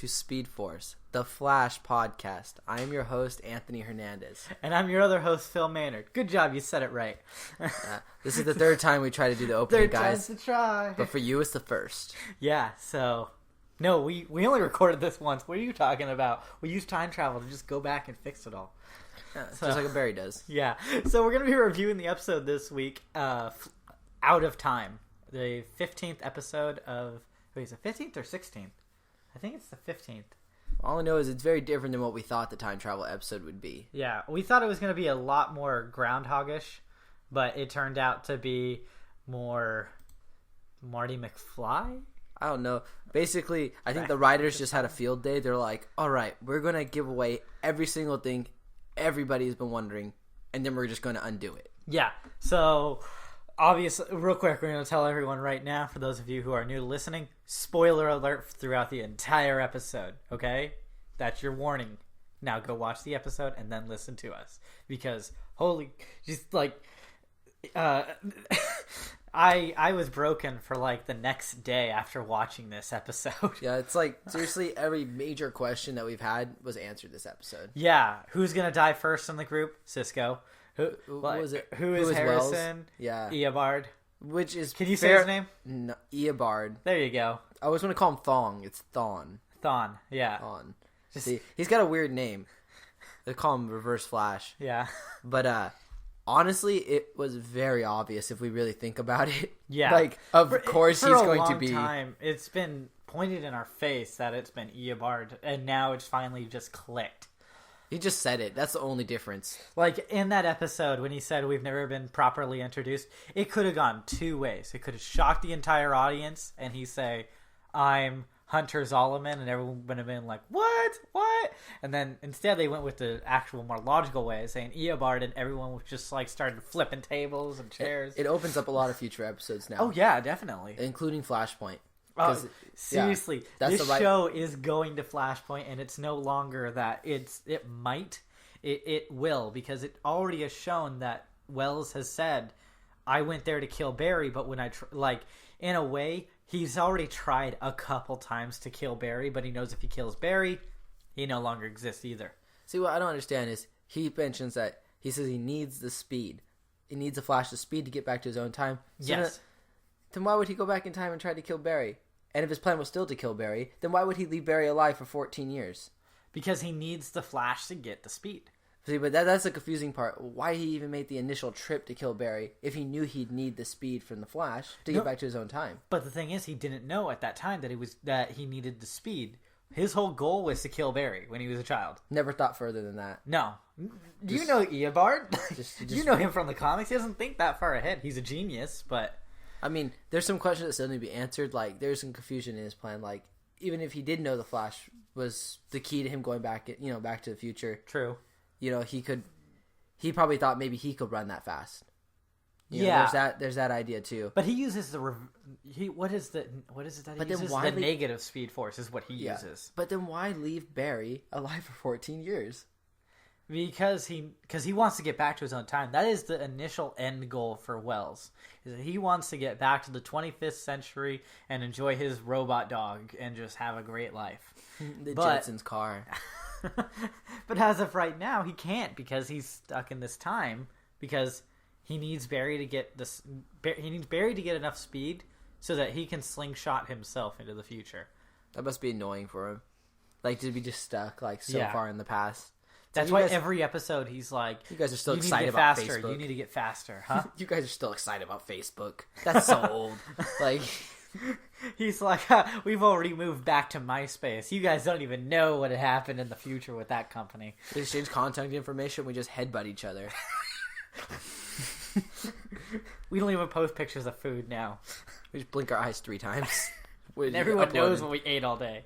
to Speedforce, the Flash podcast. I am your host, Anthony Hernandez. And I'm your other host, Phil Maynard. Good job, you said it right. This is the third time we try to do the opening, guys. Third time's the try. But for you, it's the first. Yeah, so... No, we only recorded this once. What are you talking about? We used time travel to just go back and fix it all. Yeah, just like a Barry does. Yeah. So we're going to be reviewing the episode this week, Out of Time. The 15th episode of... Wait, is it 15th or 16th? I think it's the 15th. All I know is it's very different than what we thought the time travel episode would be. Yeah, we thought it was going to be a lot more groundhoggish, but it turned out to be more Marty McFly? I don't know. Basically, I think the writers just had a field day. They're like, all right, we're going to give away every single thing everybody's been wondering, and then we're just going to undo it. Yeah, so... Obviously, real quick, we're going to tell everyone right now, for those of you who are new to listening, spoiler alert throughout the entire episode, okay? That's your warning. Now go watch the episode and then listen to us. Because, I was broken for, the next day after watching this episode. Yeah, it's seriously, every major question that we've had was answered this episode. Yeah, who's going to die first in the group? Cisco. Who is Harrison? Wells? Yeah. Eobard. Which is Can you say his name? No, Eobard. There you go. I always want to call him Thong. It's Thon. Thon, yeah. Thon. See, he's got a weird name. They call him Reverse Flash. Yeah. But honestly, it was very obvious if we really think about it. Yeah. Of course he's going to be. For a long time, it's been pointed in our face that it's been Eobard, and now it's finally just clicked. He just said it. That's the only difference. In that episode, when he said we've never been properly introduced, it could have gone two ways. It could have shocked the entire audience, and he say, I'm Hunter Zolomon, and everyone would have been like, what? And then instead they went with the actual more logical way, saying Eobard, and everyone was just started flipping tables and chairs. It opens up a lot of future episodes now. Oh, yeah, definitely. Including Flashpoint. Seriously, yeah, this show is going to Flashpoint, and it's no longer that it will, because it already has shown that Wells has said, I went there to kill Barry, but when in a way, he's already tried a couple times to kill Barry, but he knows if he kills Barry, he no longer exists either. See, what I don't understand is he mentions that he says he needs the speed. He needs the Flash the speed to get back to his own time. So yes. Then why would he go back in time and try to kill Barry? And if his plan was still to kill Barry, then why would he leave Barry alive for 14 years? Because he needs the Flash to get the speed. See, but that's the confusing part. Why he even made the initial trip to kill Barry if he knew he'd need the speed from the Flash to get back to his own time? But the thing is, he didn't know at that time that he needed the speed. His whole goal was to kill Barry when he was a child. Never thought further than that. No. Do you know Eobard? You know him from the comics. He doesn't think that far ahead. He's a genius, but... I mean, there's some questions that still need to be answered. There's some confusion in his plan. Even if he did know the Flash was the key to him going back, back to the future. True. He probably thought maybe he could run that fast. There's that idea too. But he uses what is it that he uses? The negative Speed Force is what he uses. But then why leave Barry alive for 14 years? Because he wants to get back to his own time. That is the initial end goal for Wells. Is that he wants to get back to the 25th century and enjoy his robot dog and just have a great life. Jetsons car. But as of right now, he can't because he's stuck in this time because he needs Barry to get this. He needs Barry to get enough speed so that he can slingshot himself into the future. That must be annoying for him. To be just stuck far in the past. That's why every episode he's like, you guys are still excited about faster. Facebook. You need to get faster, huh? You guys are still excited about Facebook. That's so old. He's like, we've already moved back to MySpace. You guys don't even know what had happened in the future with that company. We exchange contact information. We just headbutt each other. We don't even post pictures of food now. We just blink our eyes 3 times. And everyone knows what we ate all day.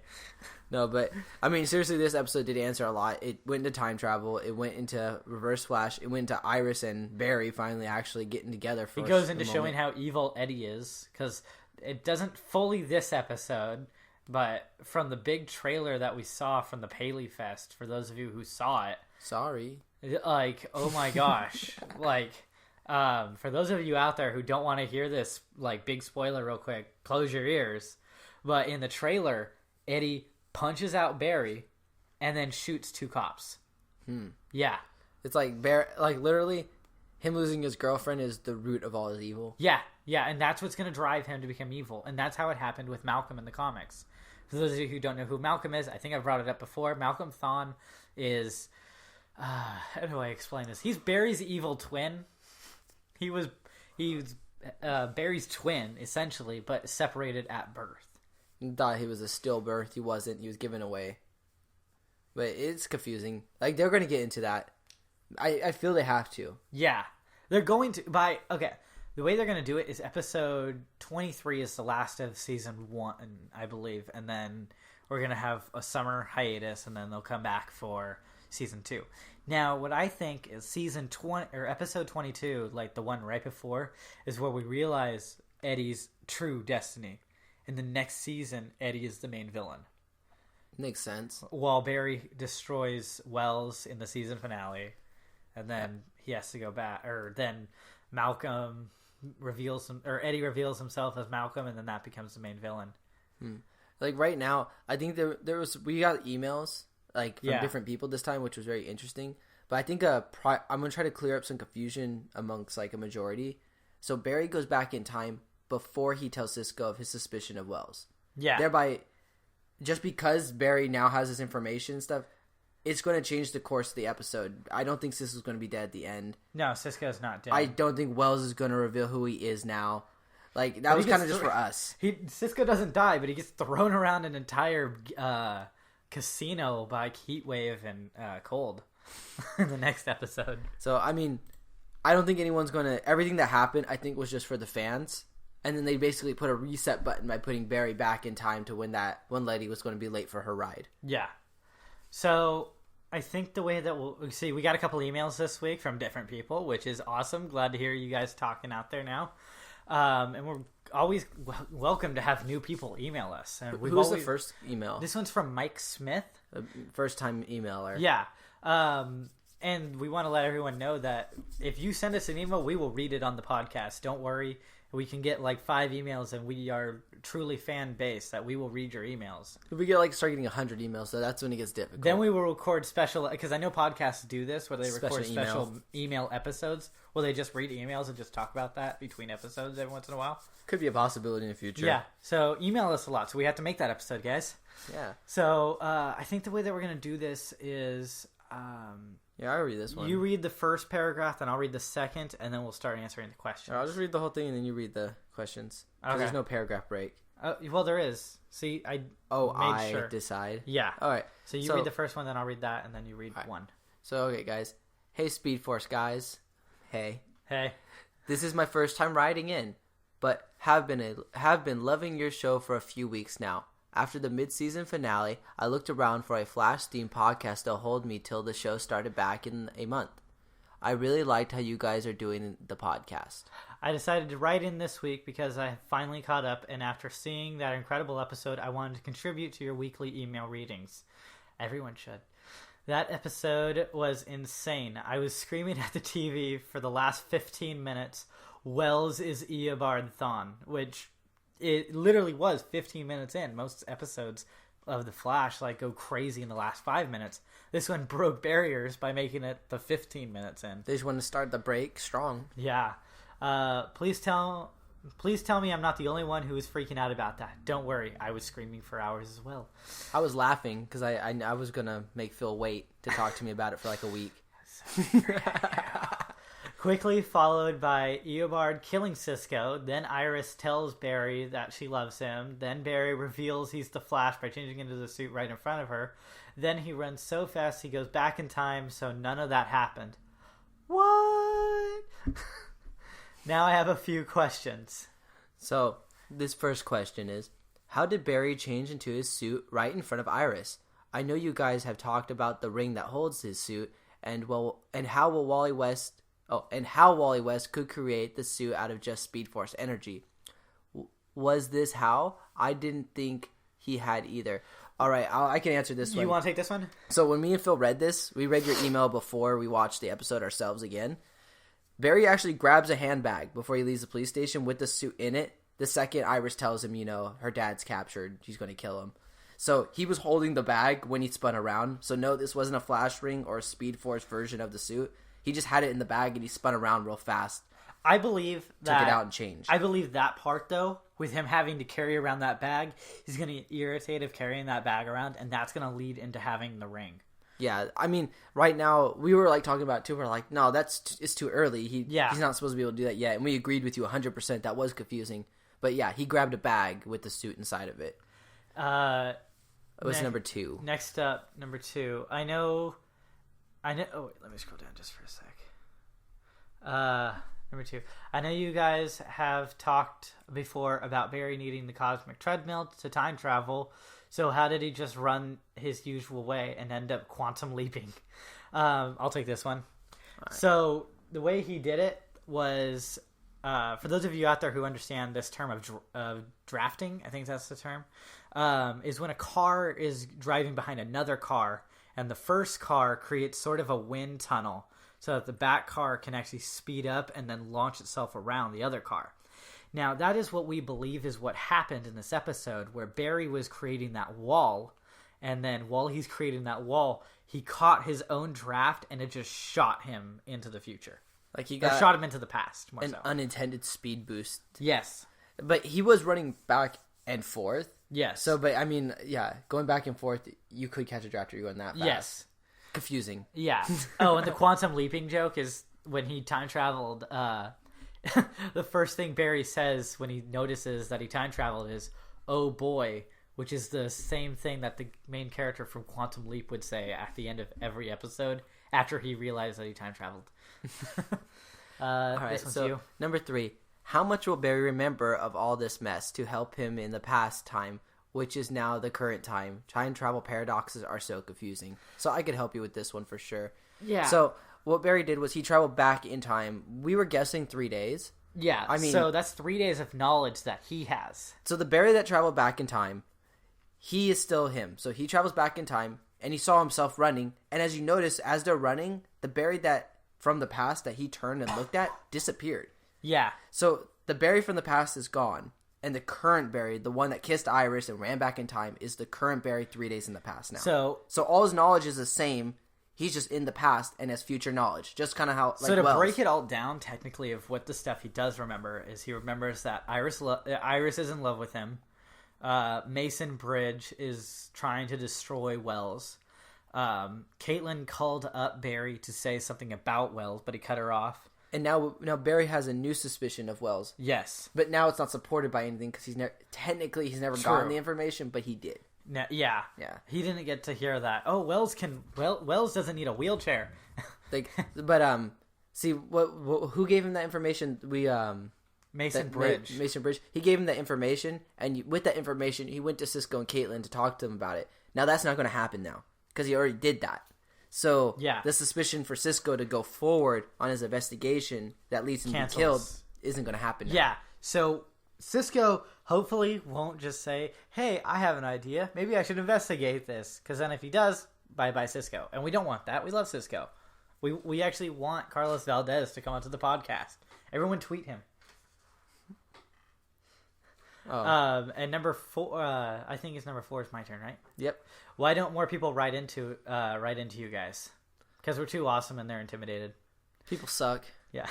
No, but, I mean, seriously, this episode did answer a lot. It went into time travel. It went into Reverse Flash. It went into Iris and Barry finally actually getting together for It goes into showing how evil Eddie is, because it doesn't fully this episode, but from the big trailer that we saw from the Paley Fest, for those of you who saw it. Sorry. Oh my gosh. For those of you out there who don't want to hear this, big spoiler real quick, close your ears. But in the trailer, Eddie punches out Barry, and then shoots 2 cops. Yeah. It's like literally, him losing his girlfriend is the root of all his evil. Yeah, and that's what's going to drive him to become evil, and that's how it happened with Malcolm in the comics. For those of you who don't know who Malcolm is, I think I've brought it up before. Malcolm Thawne is, how do I explain this? He's Barry's evil twin. He was Barry's twin, essentially, but separated at birth. You thought he was a stillbirth. He wasn't. He was given away. But it's confusing. Like, they're going to get into that. I feel they have to. Yeah. They're going to, okay. The way they're going to do it is episode 23 is the last of season 1, I believe. And then we're going to have a summer hiatus, and then they'll come back for season 2. Now, what I think is season 20, or episode 22, like the one right before, is where we realize Eddie's true destiny. In the next season, Eddie is the main villain. Makes sense. While Barry destroys Wells in the season finale, and then he has to go back, or then Malcolm Eddie reveals himself as Malcolm, and then that becomes the main villain. Like right now, I think we got emails like from different people this time, which was very interesting. But I think I'm gonna try to clear up some confusion amongst like a majority. So Barry goes back in time before he tells Cisco of his suspicion of Wells. Yeah. Thereby, just because Barry now has this information and stuff, it's going to change the course of the episode. I don't think Cisco's going to be dead at the end. No, Cisco's not dead. I don't think Wells is going to reveal who he is now. Like, that was kind of just for us. Cisco doesn't die, but he gets thrown around an entire casino by Heatwave and Cold in the next episode. So, I mean, I don't think anyone's going to... Everything that happened, I think, was just for the fans. And then they basically put a reset button by putting Barry back in time to when that one lady was going to be late for her ride. Yeah. So I think the way that we'll see, we got a couple emails this week from different people, which is awesome. Glad to hear you guys talking out there now. And we're always welcome to have new people email us. And who's the first email? This one's from Mike Smith. First time emailer. Yeah. And we want to let everyone know that if you send us an email, we will read it on the podcast. Don't worry. We can get like 5 emails, and we are truly fan based that we will read your emails. If we start getting 100 emails, so that's when it gets difficult. Then we will record special, because I know podcasts do this where they record special email episodes where they just read emails and just talk about that between episodes every once in a while. Could be a possibility in the future. Yeah. So email us a lot. So we have to make that episode, guys. Yeah. So I think the way that we're going to do this is... yeah, I'll read this one. You read the first paragraph, then I'll read the second, and then we'll start answering the questions. I'll just read the whole thing, and then you read the questions. Okay. There's no paragraph break. Well, there is. See, I decide? Yeah. All right. So you read the first one, then I'll read that, and then you read one. So, okay, guys. Hey, Speedforce guys. Hey. Hey. This is my first time writing in, but have been loving your show for a few weeks now. After the mid-season finale, I looked around for a Flash-themed podcast to hold me till the show started back in a month. I really liked how you guys are doing the podcast. I decided to write in this week because I finally caught up, and after seeing that incredible episode, I wanted to contribute to your weekly email readings. Everyone should. That episode was insane. I was screaming at the TV for the last 15 minutes, Wells is Eobard Thawne, which... It literally was 15 minutes in. Most episodes of The Flash go crazy in the last 5 minutes. This one broke barriers by making it the 15 minutes in. They just want to start the break strong. Yeah. Please tell me I'm not the only one who was freaking out about that. Don't worry. I was screaming for hours as well. I was laughing because I was going to make Phil wait to talk to me about it for like a week. Quickly followed by Eobard killing Cisco. Then Iris tells Barry that she loves him. Then Barry reveals he's the Flash by changing into the suit right in front of her. Then he runs so fast he goes back in time, so none of that happened. What? Now I have a few questions. So, this first question is, how did Barry change into his suit right in front of Iris? I know you guys have talked about the ring that holds his suit, and how Wally West could create the suit out of just Speedforce energy. Was this how? I didn't think he had either. All right, I can answer this one. You want to take this one? So when me and Phil read this, we read your email before we watched the episode ourselves again. Barry actually grabs a handbag before he leaves the police station with the suit in it. The second Iris tells him, her dad's captured, she's going to kill him. So he was holding the bag when he spun around. So no, this wasn't a flash ring or a Speedforce version of the suit. He just had it in the bag and he spun around real fast. I believe that... Took it out and changed. I believe that part, though, with him having to carry around that bag, he's going to get irritated carrying that bag around, and that's going to lead into having the ring. Yeah, I mean, right now, we were like talking about it too. We're like, no, it's too early. He's not supposed to be able to do that yet. And we agreed with you 100%. That was confusing. But yeah, he grabbed a bag with the suit inside of it. It was number 2. Next up, number 2. I know. Oh, wait, let me scroll down just for a sec. Number 2. I know you guys have talked before about Barry needing the cosmic treadmill to time travel. So how did he just run his usual way and end up quantum leaping? I'll take this one. Right. So the way he did it was, for those of you out there who understand this term of drafting, I think that's the term, is when a car is driving behind another car and the first car creates sort of a wind tunnel so that the back car can actually speed up and then launch itself around the other car. Now, that is what we believe is what happened in this episode, where Barry was creating that wall, and then while he's creating that wall, he caught his own draft, and it just shot him into the future. Like he got shot him into the past, more an so. Unintended speed boost. Yes. But he was running back and forth. Yes. So, but I mean, yeah, going back and forth, you could catch a draft if you're going that fast. Yes. Confusing. Yeah. Oh, and the quantum leaping joke is when he time traveled, the first thing Barry says when he notices that he time traveled is, "Oh boy," which is the same thing that the main character from Quantum Leap would say at the end of every episode after he realized that he time traveled. All right, so you. Number 3. How much will Barry remember of all this mess to help him in the past time, which is now the current time? Time travel paradoxes are so confusing. So I could help you with this one for sure. Yeah. So what Barry did was he traveled back in time. We were guessing 3 days. Yeah, I mean, so that's 3 days of knowledge that he has. So the Barry that traveled back in time, he is still him. So he travels back in time, and he saw himself running. And as you notice, as they're running, the Barry that from the past that he turned and looked at disappeared. Yeah. So the Barry from the past is gone. And the current Barry, the one that kissed Iris and ran back in time, is the current Barry 3 days in the past now. So all his knowledge is the same. He's just in the past and has future knowledge. Just kind of how, like, so to break it all down, technically, of what the stuff he does remember is he remembers that Iris is in love with him. Mason Bridge is trying to destroy Wells. Caitlin called up Barry to say something about Wells, but he cut her off. And now Barry has a new suspicion of Wells. Yes. But now it's not supported by anything because he's never gotten the information, but he did. Yeah. He didn't get to hear that. Oh, Wells doesn't need a wheelchair. See who gave him that information? Mason Bridge. Mason Bridge. He gave him that information, and with that information, he went to Cisco and Caitlin to talk to them about it. Now that's not going to happen now because he already did that. So the suspicion for Cisco to go forward on his investigation that leads him to be killed isn't going to happen now. Yeah. So Cisco hopefully won't just say, "Hey, I have an idea. Maybe I should investigate this." Because then if he does, bye-bye Cisco. And we don't want that. We love Cisco. We actually want Carlos Valdez to come onto the podcast. Everyone tweet him. Oh. And number 4, I think it's number 4 is my turn, right? Yep. Why don't more people write into you guys? Because we're too awesome and they're intimidated. People suck. Yeah.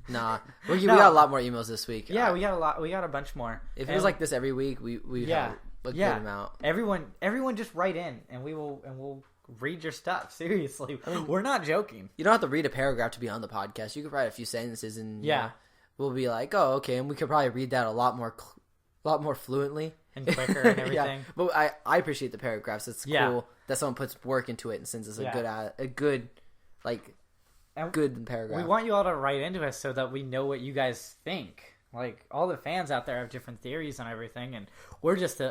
Nah, we got a lot more emails this week. Yeah, we got a lot. We got a bunch more. If it was like this every week, we have a good amount. Everyone, just write in, and we'll read your stuff. Seriously, we're not joking. You don't have to read a paragraph to be on the podcast. You could write a few sentences, and we'll be like, oh, okay, and we could probably read that a lot more fluently and quicker and everything. But I appreciate the paragraphs. It's cool that someone puts work into it and sends us a good paragraph. We want you all to write into us so that we know what you guys think. Like, all the fans out there have different theories and everything, and we're just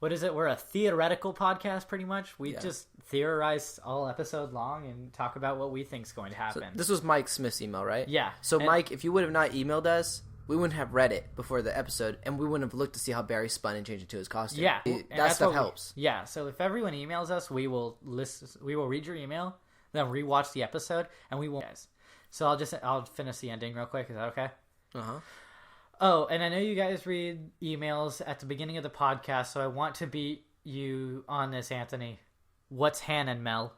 we're a theoretical podcast, pretty much. We just theorize all episode long and talk about what we think is going to happen. So this was Mike Smith's email, right? Yeah. So Mike, if you would have not emailed us, we wouldn't have read it before the episode, and we wouldn't have looked to see how Barry spun and changed into his costume. Yeah, that stuff helps. So if everyone emails us, we will read your email, then rewatch the episode, and we will. So I'll finish the ending real quick. Is that okay? Uh-huh. Oh, and I know you guys read emails at the beginning of the podcast, so I want to beat you on this, Anthony. What's Hannon, Mel?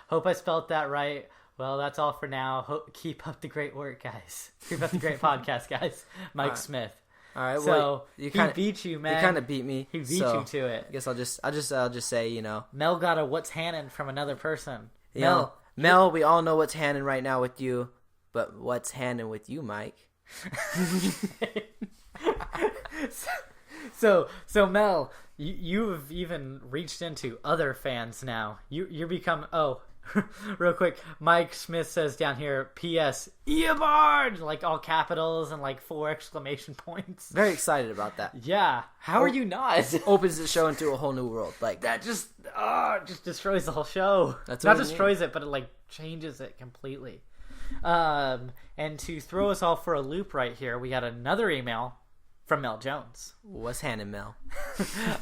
Hope I spelled that right. Well, that's all for now. Keep up the great work, guys. Keep up the great podcast, guys. Mike Smith. All right. So well, he beat you, man. He kind of beat me. He beat you to it. I guess I'll just say, you know, Mel got a what's Hannon from another person. Mel, we all know what's Hannon right now with you, but what's Hannon with you, Mike? So Mel, you've even reached into other fans now. You become real quick. Mike Smith says down here, P.S. Eobard, like all capitals and like 4 exclamation points. Very excited about that. Yeah. How are you not? Opens the show into a whole new world. Like that just destroys the whole show. That's not destroys it, but it like changes it completely. And to throw us all for a loop right here, we got another email from Mel Jones. What's Hannon, Mel?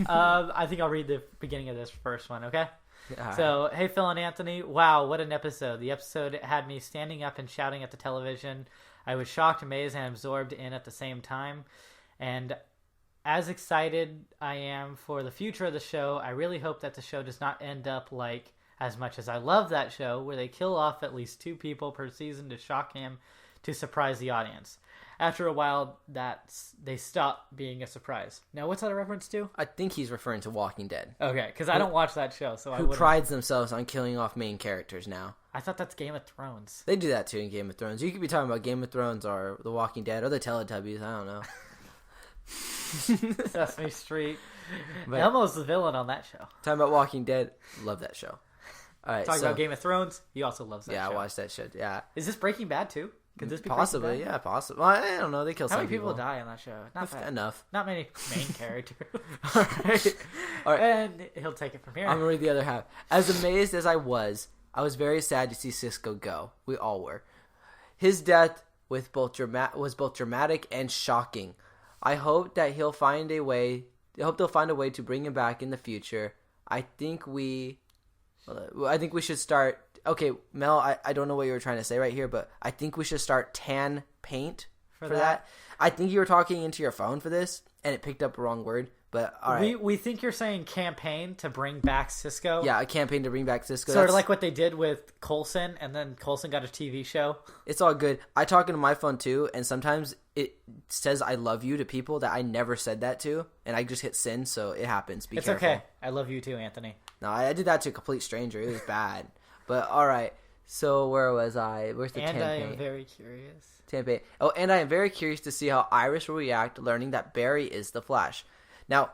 I think I'll read the beginning of this first one, okay? Right. So, hey, Phil and Anthony. Wow, what an episode. The episode had me standing up and shouting at the television. I was shocked, amazed, and absorbed in at the same time. And as excited I am for the future of the show, I really hope that the show does not end up like As Much As I Love That Show, where they kill off at least 2 people per season to shock him to surprise the audience. After a while, they stop being a surprise. Now, what's that a reference to? I think he's referring to Walking Dead. Okay, because I don't watch that show, so who prides themselves on killing off main characters now. I thought that's Game of Thrones. They do that too in Game of Thrones. You could be talking about Game of Thrones or The Walking Dead or the Teletubbies. I don't know. Sesame Street. But Elmo's the villain on that show. Talking about Walking Dead, love that show. All right, talking about Game of Thrones, he also loves that show. Yeah, I watched that show. Yeah. Is this Breaking Bad too? Could this be possibly? Yeah, possibly. Well, I don't know. They kill some people. How many people die on that show? Not enough. Not many main characters. All right. And he'll take it from here. I'm gonna read the other half. As amazed as I was very sad to see Cisco go. We all were. His death was both dramatic and shocking. I hope that he'll find a way. I hope they'll find a way to bring him back in the future. I think we should start. Okay, Mel, I don't know what you were trying to say right here, but I think we should start tan paint for that. I think you were talking into your phone for this, and it picked up a wrong word, but all right. We think you're saying campaign to bring back Cisco. Yeah, a campaign to bring back Cisco. Sort of like what they did with Coulson, and then Coulson got a TV show. It's all good. I talk into my phone too, and sometimes it says I love you to people that I never said that to, and I just hit send, so it happens. Be careful. Okay. I love you too, Anthony. No, I did that to a complete stranger. It was bad. But all right, so where was I? Where's the And tan I paint? am very curious. Tan paint. Oh, and I am very curious to see how Iris will react learning that Barry is the Flash. Now,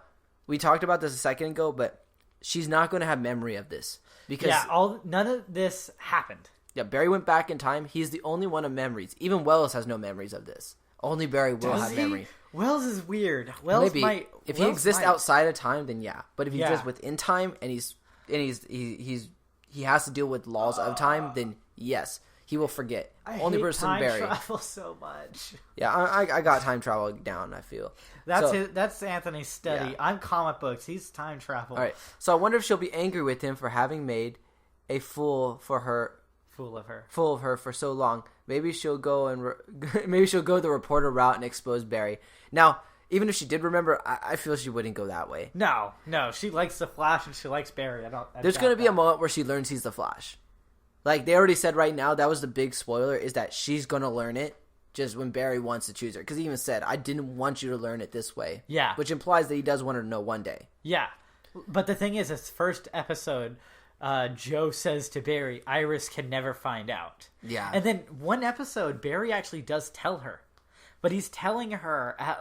we talked about this a second ago, but she's not going to have memory of this because none of this happened. Yeah, Barry went back in time. He's the only one of memories. Even Wells has no memories of this. Only Barry will have memory. Wells is weird. If he exists outside of time, then yeah. But if he exists within time and he has to deal with laws of time, then yes, he will forget. I Only hate person time Barry. travel so much. Yeah, I got time travel down. I feel that's Anthony's study. Yeah. I'm comic books. He's time travel. All right, so I wonder if she'll be angry with him for having made a fool of her for so long. Maybe she'll go the reporter route and expose Barry. Now, even if she did remember, I feel she wouldn't go that way. No, she likes the Flash and she likes Barry. There's going to be a moment where she learns he's the Flash. Like, they already said right now, that was the big spoiler, is that she's going to learn it just when Barry wants to choose her. Because he even said, I didn't want you to learn it this way. Yeah. Which implies that he does want her to know one day. Yeah. But the thing is, this first episode, Joe says to Barry, Iris can never find out. Yeah. And then one episode, Barry actually does tell her. But he's telling her at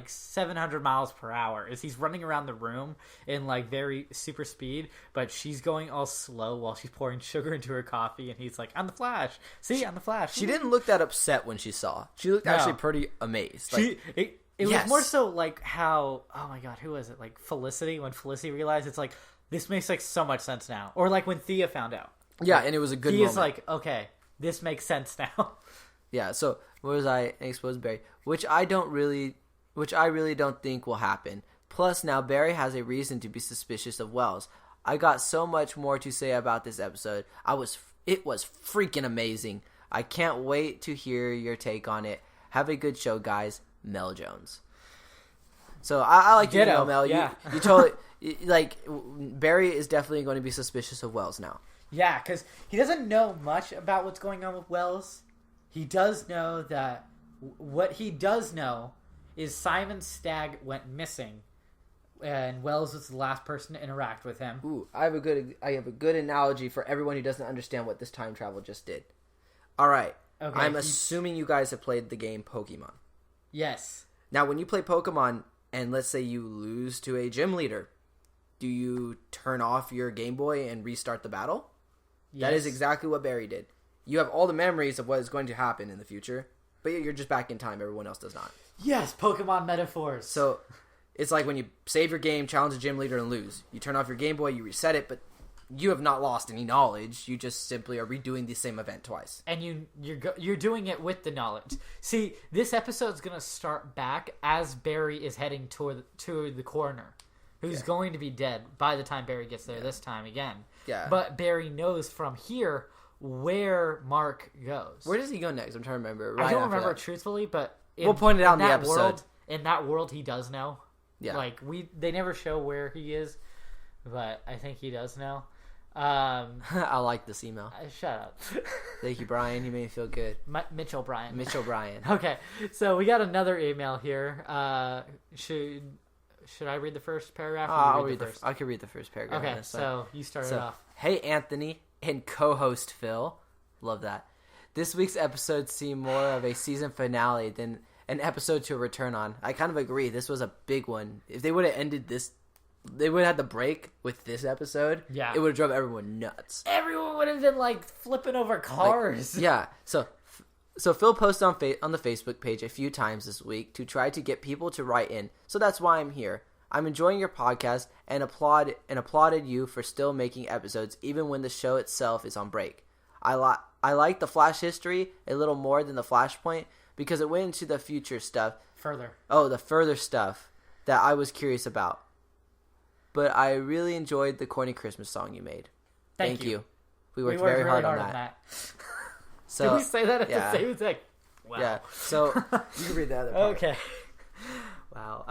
700 miles per hour as he's running around the room in like very super speed, but she's going all slow while she's pouring sugar into her coffee, and he's like, I'm the Flash. See, I'm the Flash. She didn't look that upset when she saw. She looked actually pretty amazed. Like, it was more so like how, oh my god, who was it? Like Felicity, when Felicity realized it's like, this makes like so much sense now. Or like when Thea found out. Yeah, and it was a good moment. Thea's like, okay, this makes sense now. Yeah, so where was I? Exposed Barry, which I really don't think will happen. Plus, now Barry has a reason to be suspicious of Wells. I got so much more to say about this episode. It was freaking amazing. I can't wait to hear your take on it. Have a good show, guys. Mel Jones. So I like your Ditto. email, Mel. Yeah. You totally like Barry is definitely going to be suspicious of Wells now. Yeah, because he doesn't know much about what's going on with Wells. He does know that what he does know is Simon Stagg went missing, and Wells was the last person to interact with him. Ooh, I have a good analogy for everyone who doesn't understand what this time travel just did. All right. Okay, I'm assuming you guys have played the game Pokemon. Yes. Now, when you play Pokemon, and let's say you lose to a gym leader, do you turn off your Game Boy and restart the battle? Yes. That is exactly what Barry did. You have all the memories of what is going to happen in the future, but you're just back in time. Everyone else does not. Yes, Pokemon metaphors. So, it's like when you save your game, challenge a gym leader, and lose. You turn off your Game Boy, you reset it, but you have not lost any knowledge. You just simply are redoing the same event twice. And you're doing it with the knowledge. See, this episode's going to start back as Barry is heading to the coroner, who's going to be dead by the time Barry gets there this time again. Yeah. But Barry knows from here where Mark goes. Where does he go next? I'm trying to remember. I don't remember truthfully, but we'll point it out in the episode. In that world, he does know. Yeah. Like they never show where he is, but I think he does know. I like this email. Shut up. Thank you, Brian. You made me feel good. Mitchell Brian. Okay, so we got another email here. Should I read the first paragraph? I can read the first paragraph. Okay, so you start it off. Hey, Anthony and co-host Phil. Love that. This week's episode seemed more of a season finale than an episode to return on. I kind of agree. This was a big one. If they would have ended this, they would have had the break with this episode. Yeah. It would have drove everyone nuts. Everyone would have been like flipping over cars. Yeah. So Phil posted on the Facebook page a few times this week to try to get people to write in. So that's why I'm here. I'm enjoying your podcast and applauded you for still making episodes even when the show itself is on break. I like the Flash history a little more than the Flashpoint because it went into the future stuff. The further stuff that I was curious about. But I really enjoyed the corny Christmas song you made. Thank you. We worked very hard on that. So, did we say that at the same time? Wow. Yeah. So you can read the other part. Okay. Wow.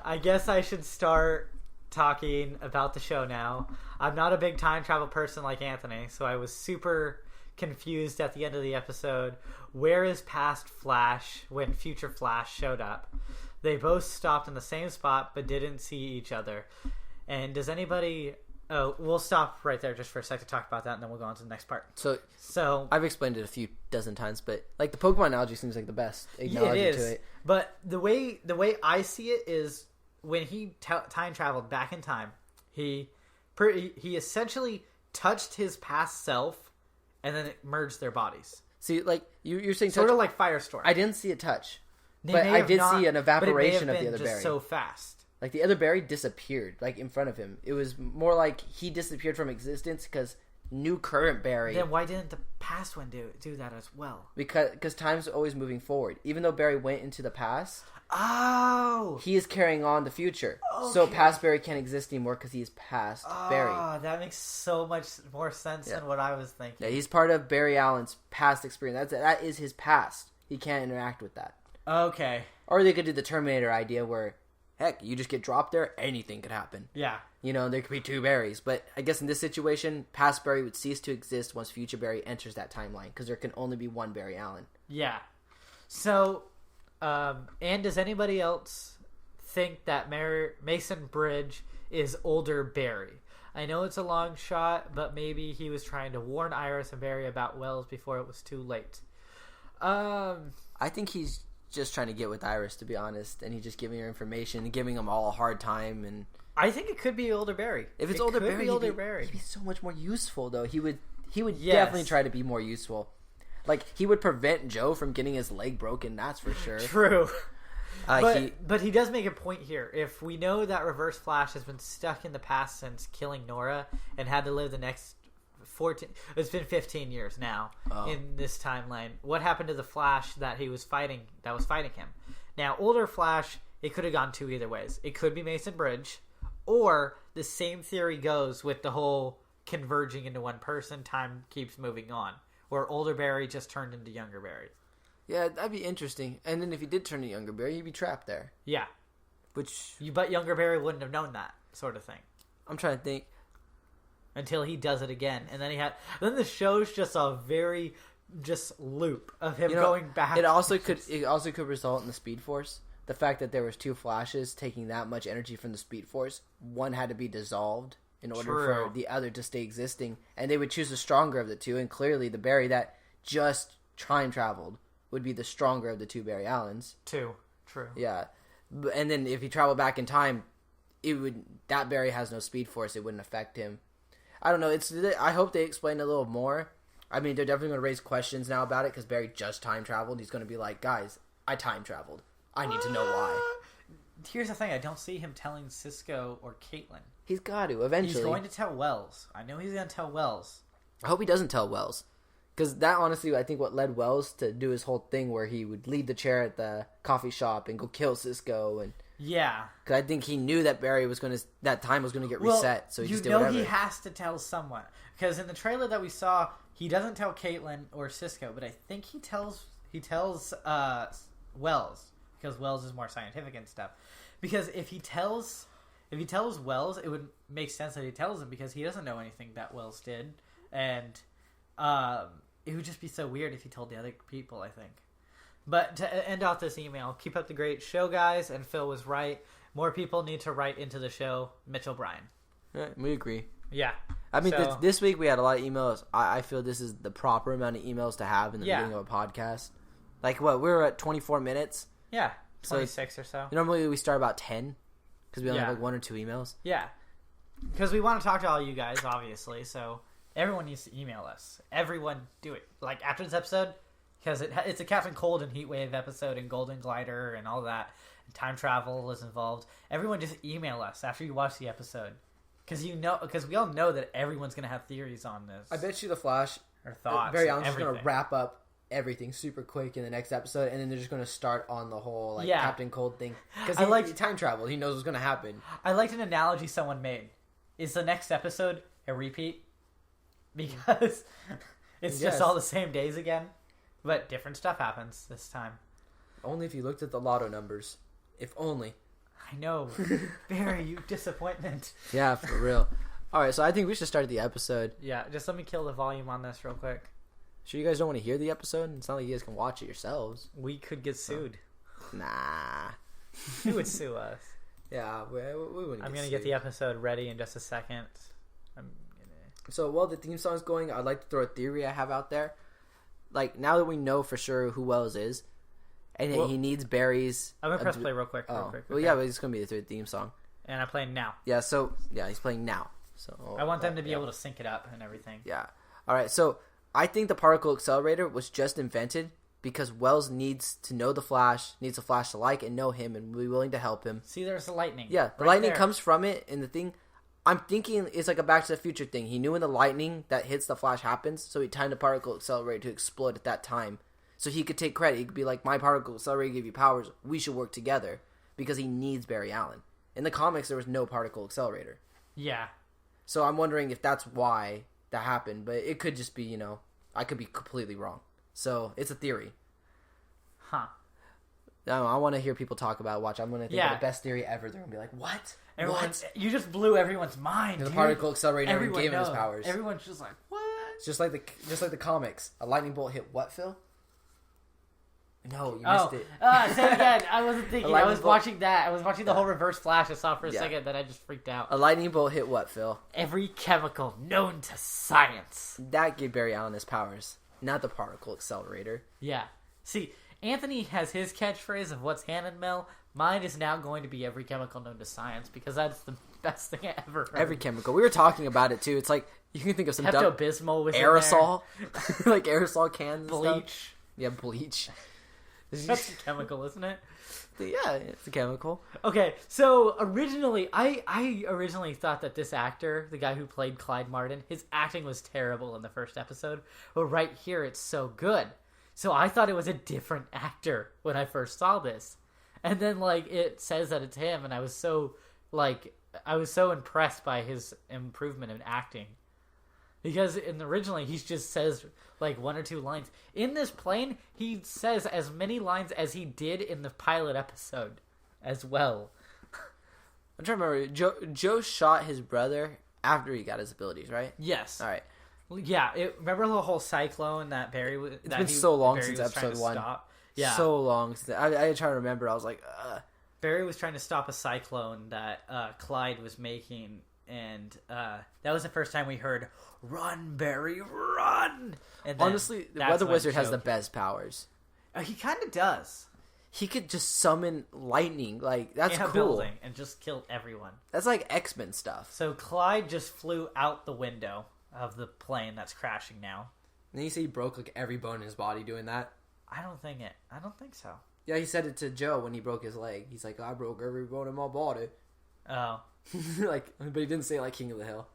I guess I should start talking about the show now. I'm not a big time travel person like Anthony, so I was super confused at the end of the episode. Where is past Flash when future Flash showed up? They both stopped in the same spot but didn't see each other. And does anybody... Oh, we'll stop right there just for a sec to talk about that, and then we'll go on to the next part. So I've explained it a few dozen times, but like the Pokemon analogy seems like the best analogy to it. But the way I see it is when he time traveled back in time, he essentially touched his past self, and then it merged their bodies. See, like you're saying, sort of like Firestorm. I didn't see a touch, but I did see an evaporation of the other berry. So fast. Like, the other berry disappeared, like, in front of him. It was more like he disappeared from existence because new current berry... Then why didn't the past one do that as well? Because time's always moving forward. Even though Barry went into the past... Oh! He is carrying on the future. Okay. So past Barry can't exist anymore because he's past Barry. Oh, that makes so much more sense than what I was thinking. Yeah, he's part of Barry Allen's past experience. That is his past. He can't interact with that. Okay. Or they could do the Terminator idea where... Heck, you just get dropped there, anything could happen. Yeah. You know, there could be two Barrys. But I guess in this situation, past Barry would cease to exist once future Barry enters that timeline. Because there can only be one Barry Allen. Yeah. So, and does anybody else think that Mason Bridge is older Barry? I know it's a long shot, but maybe he was trying to warn Iris and Barry about Wells before it was too late. I think he's... just trying to get with Iris, to be honest, and he's just giving her information and giving them all a hard time. And I think it could be older Barry. If it's older Barry, he'd be so much more useful, though. He would definitely try to be more useful. Like, he would prevent Joe from getting his leg broken, that's for sure. True. But he does make a point here. If we know that Reverse Flash has been stuck in the past since killing Nora and had to live the next 14, it's been 15 years now in this timeline. What happened to the Flash that was fighting him? Now, older Flash, it could have gone two either ways. It could be Mason Bridge, or the same theory goes with the whole converging into one person, time keeps moving on, where older Barry just turned into younger Barry. Yeah, that'd be interesting. And then if he did turn to younger Barry, he'd be trapped there. Yeah. But younger Barry wouldn't have known that sort of thing. I'm trying to think. Until he does it again, and then the show's just a very loop of him going back. It also could result in the Speedforce. The fact that there was two Flashes taking that much energy from the Speedforce, one had to be dissolved in order for the other to stay existing, and they would choose the stronger of the two. And clearly, the Barry that just time traveled would be the stronger of the two Barry Allens. True. Yeah, and then if he traveled back in time, that Barry has no Speedforce. It wouldn't affect him. I don't know. I hope they explain a little more. I mean, they're definitely going to raise questions now about it because Barry just time traveled. He's going to be like, guys, I time traveled. I need to know why. Here's the thing. I don't see him telling Cisco or Caitlin. He's got to eventually. He's going to tell Wells. I know he's going to tell Wells. I hope he doesn't tell Wells. Because that, honestly, I think what led Wells to do his whole thing where he would leave the chair at the coffee shop and go kill Cisco. And yeah. Because I think he knew that Barry was going to... That time was going to get reset, so he just did whatever. He has to tell someone. Because in the trailer that we saw, he doesn't tell Caitlin or Cisco, but I think he tells Wells. Because Wells is more scientific and stuff. Because if he tells Wells, it would make sense that he tells him because he doesn't know anything that Wells did. And it would just be so weird if he told the other people, I think. But to end off this email, keep up the great show, guys. And Phil was right. More people need to write into the show. Mitchell Bryan. Right, we agree. Yeah. I mean, this week we had a lot of emails. I feel this is the proper amount of emails to have in the beginning of a podcast. Like, what? We're at 24 minutes? Yeah, 26 or so. Normally we start about 10 because we only have like 1 or 2 emails. Yeah. Because we want to talk to all you guys, obviously. So everyone needs to email us. Everyone do it. Like, after this episode... Because it's a Captain Cold and Heatwave episode and Golden Glider and all that. And time travel is involved. Everyone just email us after you watch the episode. Because we all know that everyone's going to have theories on this. I bet you the Flash or thoughts. Barry Allen's just going to wrap up everything super quick in the next episode. And then they're just going to start on the whole Captain Cold thing. Because he time travel. He knows what's going to happen. I liked an analogy someone made. Is the next episode a repeat? Because it's just all the same days again. But different stuff happens this time. Only if you looked at the lotto numbers. If only. I know. Barry, you disappointment. Yeah, for real. Alright, so I think we should start the episode. Yeah, just let me kill the volume on this real quick. Sure you guys don't want to hear the episode? It's not like you guys can watch it yourselves. We could get sued. Nah. Who would sue us? Yeah, we wouldn't I'm going to get the episode ready in just a second. So while the theme song's going, I'd like to throw a theory I have out there. Like, now that we know for sure who Wells is, and he needs Barry's... I'm going to press play real quick. Well, yeah, but it's going to be the third theme song. And I'm playing now. Yeah, he's playing now. So I want them to be able to sync it up and everything. Yeah. Alright, so I think the particle accelerator was just invented because Wells needs to know the Flash, needs the Flash to like and know him and be willing to help him. See, there's the lightning. Yeah, the lightning comes from it, and the thing... I'm thinking it's like a Back to the Future thing. He knew when the lightning that hits the Flash happens, so he timed the particle accelerator to explode at that time. So he could take credit. He could be like, my particle accelerator gave you powers. We should work together. Because he needs Barry Allen. In the comics, there was no particle accelerator. Yeah. So I'm wondering if that's why that happened. But it could just be, I could be completely wrong. So it's a theory. Huh. No, I want to hear people talk about it. Watch, I'm going to think of the best theory ever. They're going to be like, what? You just blew everyone's mind. The particle accelerator and gave him his powers. Everyone's just like, what? It's just like the comics. A lightning bolt hit what, Phil? No, you missed it. Say it again. I wasn't thinking. I was watching that. I was watching the whole Reverse Flash. I saw for a second, then I just freaked out. A lightning bolt hit what, Phil? Every chemical known to science. That gave Barry Allen his powers, not the particle accelerator. Yeah. See, Anthony has his catchphrase of what's hand and Mel. Mine is now going to be every chemical known to science because that's the best thing I ever heard. Every chemical. We were talking about it too. It's like you can think of some Pepto-Bismol was aerosol, like aerosol cans, bleach. Stuff. Yeah, bleach. That's a chemical, isn't it? Yeah, it's a chemical. Okay, so originally, I originally thought that this actor, the guy who played Clyde Martin, his acting was terrible in the first episode. But right here, it's so good. So I thought it was a different actor when I first saw this. And then, it says that it's him, and I was so impressed by his improvement in acting. Because originally, he just says, 1 or 2 lines. In this plane, he says as many lines as he did in the pilot episode as well. I'm trying to remember. Joe shot his brother after he got his abilities, right? Yes. All right. Yeah. Remember the whole cyclone that Barry was... It's been so long since Barry was episode 1. Stop. Yeah. So long since... I try to remember. I was like, Barry was trying to stop a cyclone that Clyde was making, and that was the first time we heard, "Run, Barry, run!" And honestly, the Weather Wizard has the best powers. He kind of does. He could just summon lightning. Like, that's in a cool. building and just kill everyone. That's like X-Men stuff. So Clyde just flew out the window of the plane that's crashing now. And then you say he broke like every bone in his body doing that? I don't think so. Yeah, he said it to Joe when he broke his leg. He's like, I broke every bone in my body. Oh. Like, but he didn't say it like King of the Hill.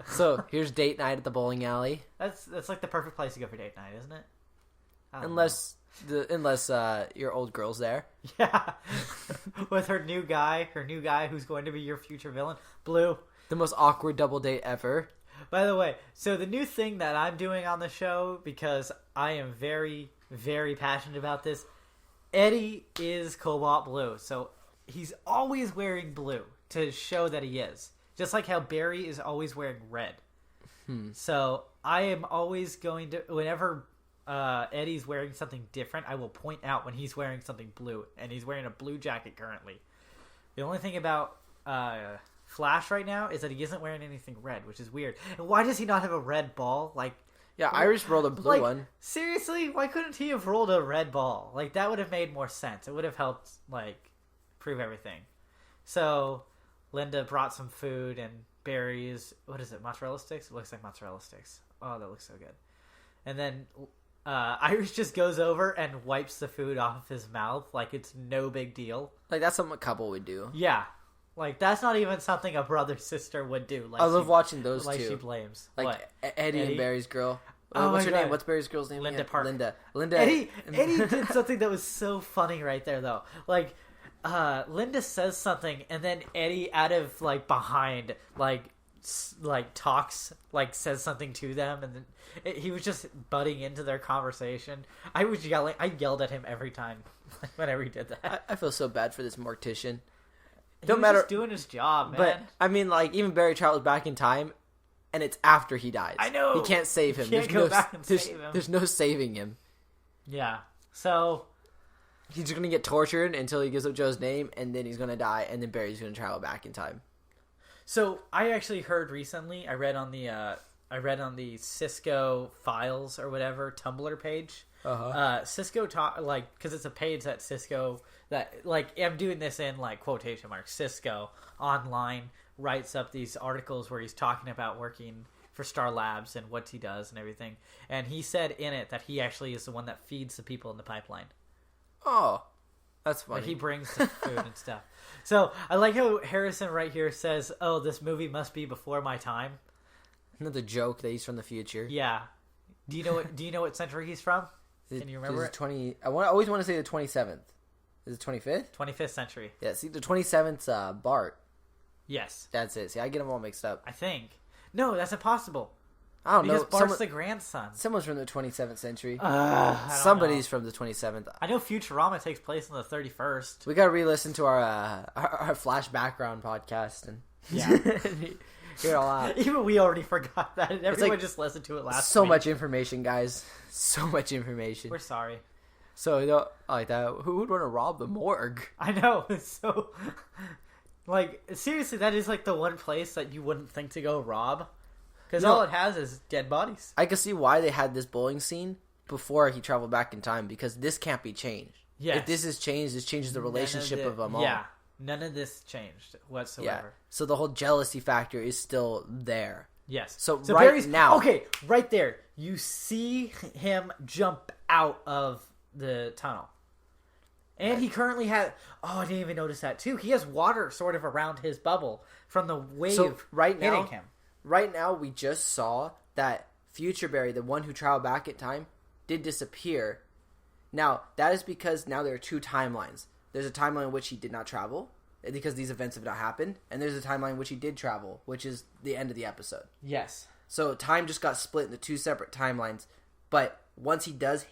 So, here's date night at the bowling alley. That's like the perfect place to go for date night, isn't it? Unless your old girl's there. Yeah. With her new guy who's going to be your future villain, Blue. The most awkward double date ever. By the way, so the new thing that I'm doing on the show, because I am very, very passionate about this, Eddie is Cobalt Blue. So he's always wearing blue to show that he is. Just like how Barry is always wearing red. So I am always going to, whenever Eddie's wearing something different, I will point out when he's wearing something blue. And he's wearing a blue jacket currently. The only thing about Flash right now is that he isn't wearing anything red, which is weird. And why does he not have a red ball? Like, yeah, Iris rolled a blue one. Seriously, why couldn't he have rolled a red ball? Like, that would have made more sense. It would have helped, like, prove everything. So Linda brought some food and berries. What is it? Mozzarella sticks? It looks like mozzarella sticks. Oh, that looks so good. And then Iris just goes over and wipes the food off of his mouth like it's no big deal. Like, that's something a couple would do. Yeah. Like, that's not even something a brother-sister would do. Like, I love watching those like two. She blames. Like, what? Eddie and Barry's girl. Oh what's her God. name? What's Barry's girl's name? Linda again? Park. Linda. Eddie did something that was so funny right there, though. Like, Linda says something, and then Eddie, out of, like, behind, like talks, like, says something to them, and then he was just butting into their conversation. I yelled at him every time whenever he did that. I feel so bad for this mortician. Don't matter. Just doing his job, man. But I mean, like, even Barry travels back in time, and it's after he dies. I know. He can't save him. Can't go back and save him. There's no saving him. Yeah. So he's just gonna get tortured until he gives up Joe's name, and then he's gonna die, and then Barry's gonna travel back in time. So I actually heard recently. I read on the Cisco Files or whatever Tumblr page. Cisco because it's a page that Cisco I'm doing this in like quotation marks. Cisco online writes up these articles where he's talking about working for Star Labs and what he does and everything. And he said in it that he actually is the one that feeds the people in the pipeline. Oh, that's funny. Like, he brings the food and stuff. So I like how Harrison right here says, "Oh, this movie must be before my time." Another joke that he's from the future. Yeah. Do you know what century he's from? Can you remember it? I always want to say the 27th. Is it 25th? 25th century. Yeah, see, the 27th's Bart. Yes. That's it. See, I get them all mixed up. I think. No, that's impossible. I don't know. Because Bart's the grandson. Someone's from the 27th century. Somebody's from the 27th. I know Futurama takes place on the 31st. We gotta re-listen to our Flash background podcast and hear it all out. Even we already forgot that. And everyone just listened to it last week. Much information, guys. So much information. We're sorry. So, like that, who would want to rob the morgue? I know. It's so... Like, seriously, that is like the one place that you wouldn't think to go rob. Because all it has is dead bodies. I can see why they had this bowling scene before he traveled back in time, because this can't be changed. Yes. If this is changed, this changes the relationship of them all. Yeah. None of this changed whatsoever. Yeah. So the whole jealousy factor is still there. Yes. So right Barry's, now... Okay, right there. You see him jump out of the tunnel. And he currently has... Oh, I didn't even notice that, too. He has water sort of around his bubble from the wave hitting him. Right now, we just saw that Future Barry, the one who traveled back in time, did disappear. Now, that is because now there are two timelines. There's a timeline in which he did not travel, because these events have not happened, and there's a timeline in which he did travel, which is the end of the episode. Yes. So time just got split into two separate timelines, but once he goes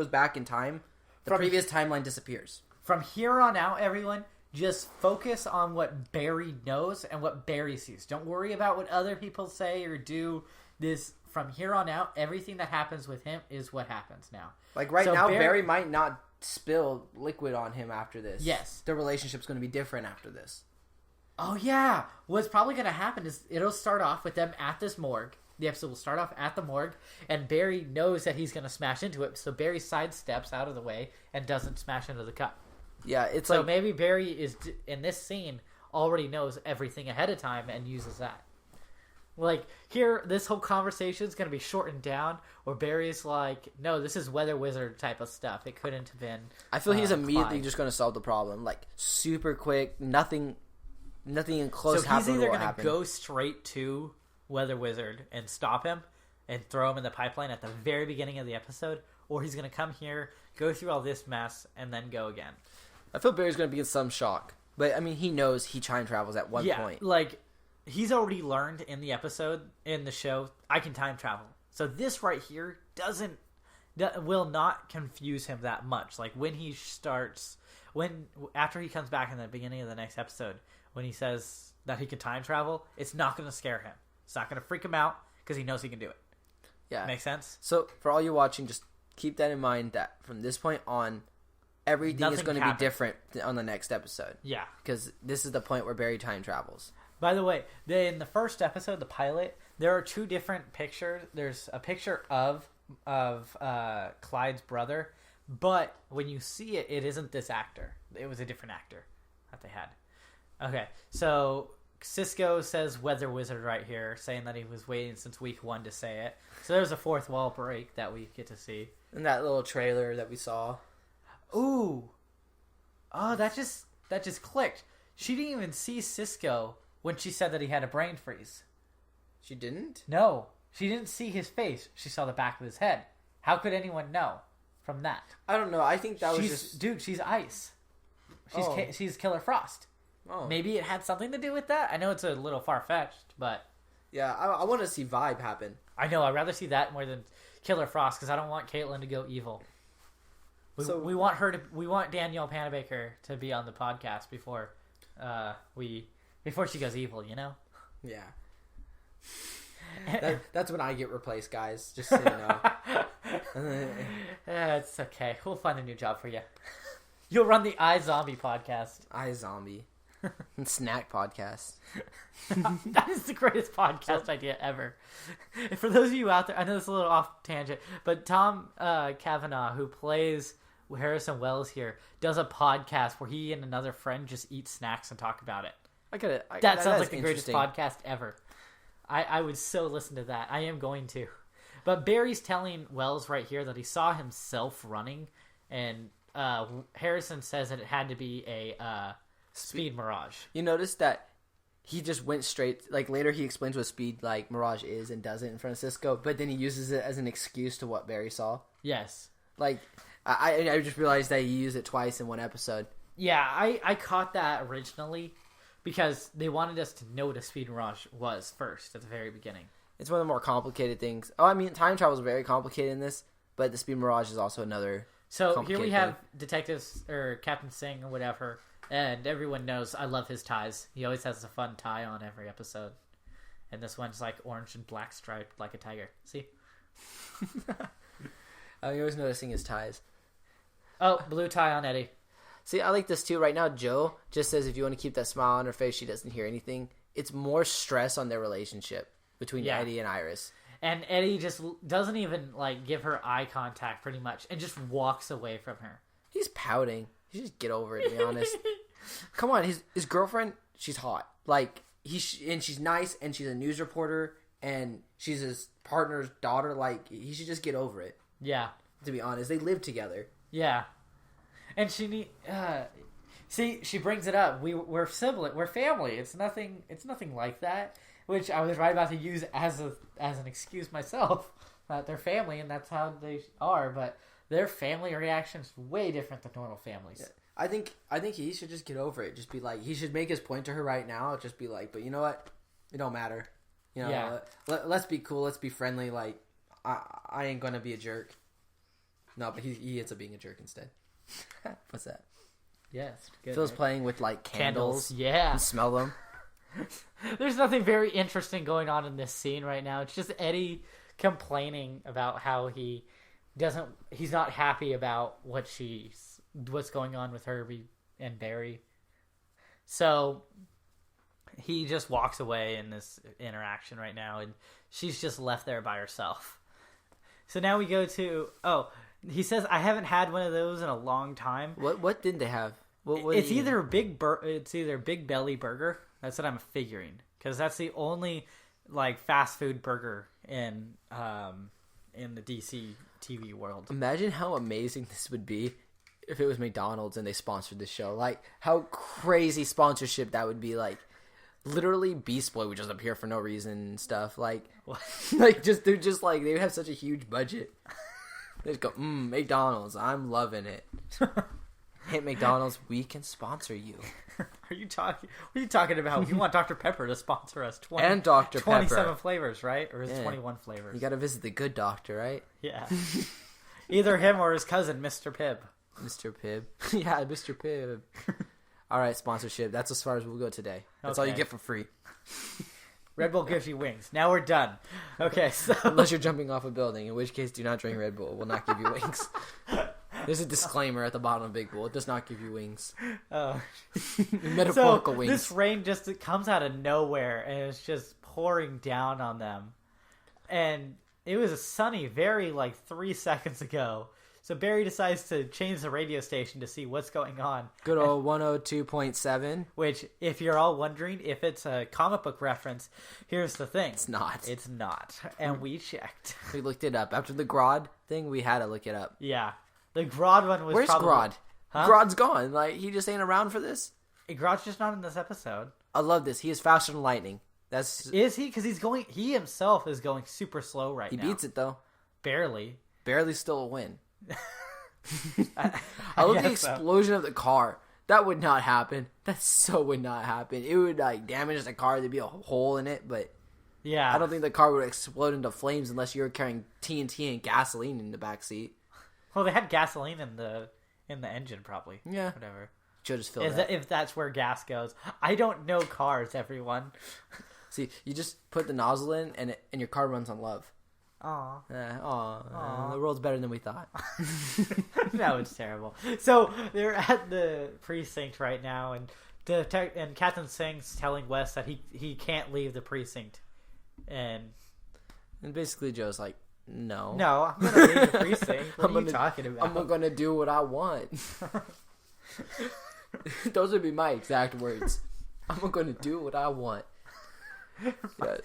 back in time, the previous timeline disappears. From here on out, everyone, just focus on what Barry knows and what Barry sees. Don't worry about what other people say or do. This from here on out, everything that happens with him is what happens now. Like now, Barry might not spill liquid on him after this. Yes. Their relationship's going to be different after this. Oh, yeah. What's probably going to happen is it'll start off with them at this morgue. The episode will start off at the morgue, and Barry knows that he's going to smash into it, so Barry sidesteps out of the way and doesn't smash into the cup. Yeah, it's so maybe Barry is, in this scene, already knows everything ahead of time and uses that. Like, here, this whole conversation is going to be shortened down, where Barry's like, no, this is Weather Wizard type of stuff. It couldn't have been I feel he's immediately just going to solve the problem. Like, super quick, nothing in close happened. So he's either going to go straight to Weather Wizard and stop him and throw him in the pipeline at the very beginning of the episode, or he's going to come here, go through all this mess, and then go again. I feel Barry's going to be in some shock. But, I mean, he knows he time travels at one point. Like... He's already learned in the episode, in the show, I can time travel. So this right here will not confuse him that much. Like after he comes back in the beginning of the next episode, when he says that he can time travel, it's not going to scare him. It's not going to freak him out because he knows he can do it. Yeah. Make sense? So for all you watching, just keep that in mind that from this point on, everything is going to be different on the next episode. Yeah. Because this is the point where Barry time travels. By the way, in the first episode, the pilot, there are two different pictures. There's a picture of Clyde's brother, but when you see it, it isn't this actor. It was a different actor that they had. Okay, so Cisco says Weather Wizard right here, saying that he was waiting since week 1 to say it. So there's a fourth wall break that we get to see. In that little trailer that we saw. Ooh. Oh, that just clicked. She didn't even see Cisco when she said that he had a brain freeze. She didn't? No. She didn't see his face. She saw the back of his head. How could anyone know from that? I don't know. I think that was just... Dude, she's ice. She's Killer Frost. Oh. Maybe it had something to do with that. I know it's a little far-fetched, but... Yeah, I want to see Vibe happen. I know. I'd rather see that more than Killer Frost, because I don't want Caitlin to go evil. We want Danielle Panabaker to be on the podcast before she goes evil, you know? Yeah. That's when I get replaced, guys. Just so you know. It's okay. We'll find a new job for you. You'll run the iZombie podcast. iZombie. Snack podcast. That is the greatest podcast idea ever. For those of you out there, I know this is a little off tangent, but Tom Cavanaugh, who plays Harrison Wells here, does a podcast where he and another friend just eat snacks and talk about it. That sounds like the greatest podcast ever. I would so listen to that. I am going to. But Barry's telling Wells right here that he saw himself running, and Harrison says that it had to be a speed mirage. You notice that he just went straight, like later he explains what speed like mirage is and does it in front of Cisco, but then he uses it as an excuse to what Barry saw. Yes. Like, I just realized that he used it twice in one episode. Yeah, I caught that originally because they wanted us to know what a speed mirage was first at the very beginning. It's one of the more complicated things. Oh, I mean, time travel is very complicated in this, but the speed mirage is also another. So here we have detectives or Captain Singh or whatever, and everyone knows I love his ties. He always has a fun tie on every episode, and this one's like orange and black striped like a tiger. See? I'm always noticing his ties. Oh, blue tie on Eddie. See, I like this too. Right now, Joe just says if you want to keep that smile on her face, she doesn't hear anything. It's more stress on their relationship between Eddie and Iris. And Eddie just doesn't even like give her eye contact pretty much and just walks away from her. He's pouting. He should just get over it, to be honest. Come on, his girlfriend, she's hot. Like, and she's nice, and she's a news reporter, and she's his partner's daughter. Like, he should just get over it. Yeah. To be honest, they live together. Yeah. And she she brings it up. We're sibling, we're family. It's nothing like that. Which I was right about to use as an excuse myself. That they're family and that's how they are, but their family reaction is way different than normal families. Yeah. I think he should just get over it. Just be like, he should make his point to her right now. Just be like, but you know what? It don't matter. You know, let's be cool. Let's be friendly. Like, I ain't gonna be a jerk. No, but he ends up being a jerk instead. What's that? Yes, good. Phil's playing with like candles. Yeah, and smell them. There's nothing very interesting going on in this scene right now. It's just Eddie complaining about how he's not happy about what's going on with Herbie and Barry. So he just walks away in this interaction right now, and she's just left there by herself. So now we go to he says, I haven't had one of those in a long time. What didn't they have? It's either Big Belly Burger. That's what I'm figuring, because that's the only like fast food burger in the DC TV world. Imagine how amazing this would be if it was McDonald's and they sponsored this show. Like how crazy sponsorship that would be. Like literally Beast Boy would just appear for no reason and stuff. Like like they would have such a huge budget. They just go, McDonald's, I'm loving it. Hey McDonald's, we can sponsor you. What are you talking about? We want Dr. Pepper to sponsor us. And Dr. 27 Pepper. Flavors, right? Or is it 21 flavors? You gotta visit the good doctor, right? Yeah. Either him or his cousin, Mr. Pibb. Mr. Pibb. Yeah, Mr. Pibb. All right, sponsorship. That's as far as we'll go today. That's all you get for free. Red Bull gives you wings. Now we're done. Okay, so... Unless you're jumping off a building, in which case do not drink Red Bull. It will not give you wings. There's a disclaimer at the bottom of Big Bull. It does not give you wings. Metaphorical wings. This rain it comes out of nowhere, and it's just pouring down on them. And it was a sunny very 3 seconds ago. So Barry decides to change the radio station to see what's going on. Good old 102.7. Which, if you're all wondering if it's a comic book reference, here's the thing. It's not. It's not. And we checked. We looked it up. After the Grodd thing, we had to look it up. Yeah. The Grodd one was Where's Grodd? Huh? Grodd's gone. Like, he just ain't around for this? Grodd's just not in this episode. I love this. He is faster than lightning. Is he? Because he himself is going super slow now. He beats it, though. Barely. Barely still a win. I love the explosion of the car. That would not happen. That so would not happen. It would damage the car. There'd be a hole in it, but yeah, I don't think the car would explode into flames unless you were carrying TNT and gasoline in the back seat. Well, they had gasoline in the engine, probably. Yeah, whatever. Should just fill that. If that's where gas goes. I don't know cars, everyone. See, you just put the nozzle in, and your car runs on love. Aww. The world's better than we thought. No, it's terrible. So they're at the precinct right now, and Captain Singh's telling Wes that he can't leave the precinct, and basically Joe's like, no, I'm gonna leave the precinct. What are you talking about? I'm gonna do what I want. Those would be my exact words. I'm gonna do what I want. Yeah.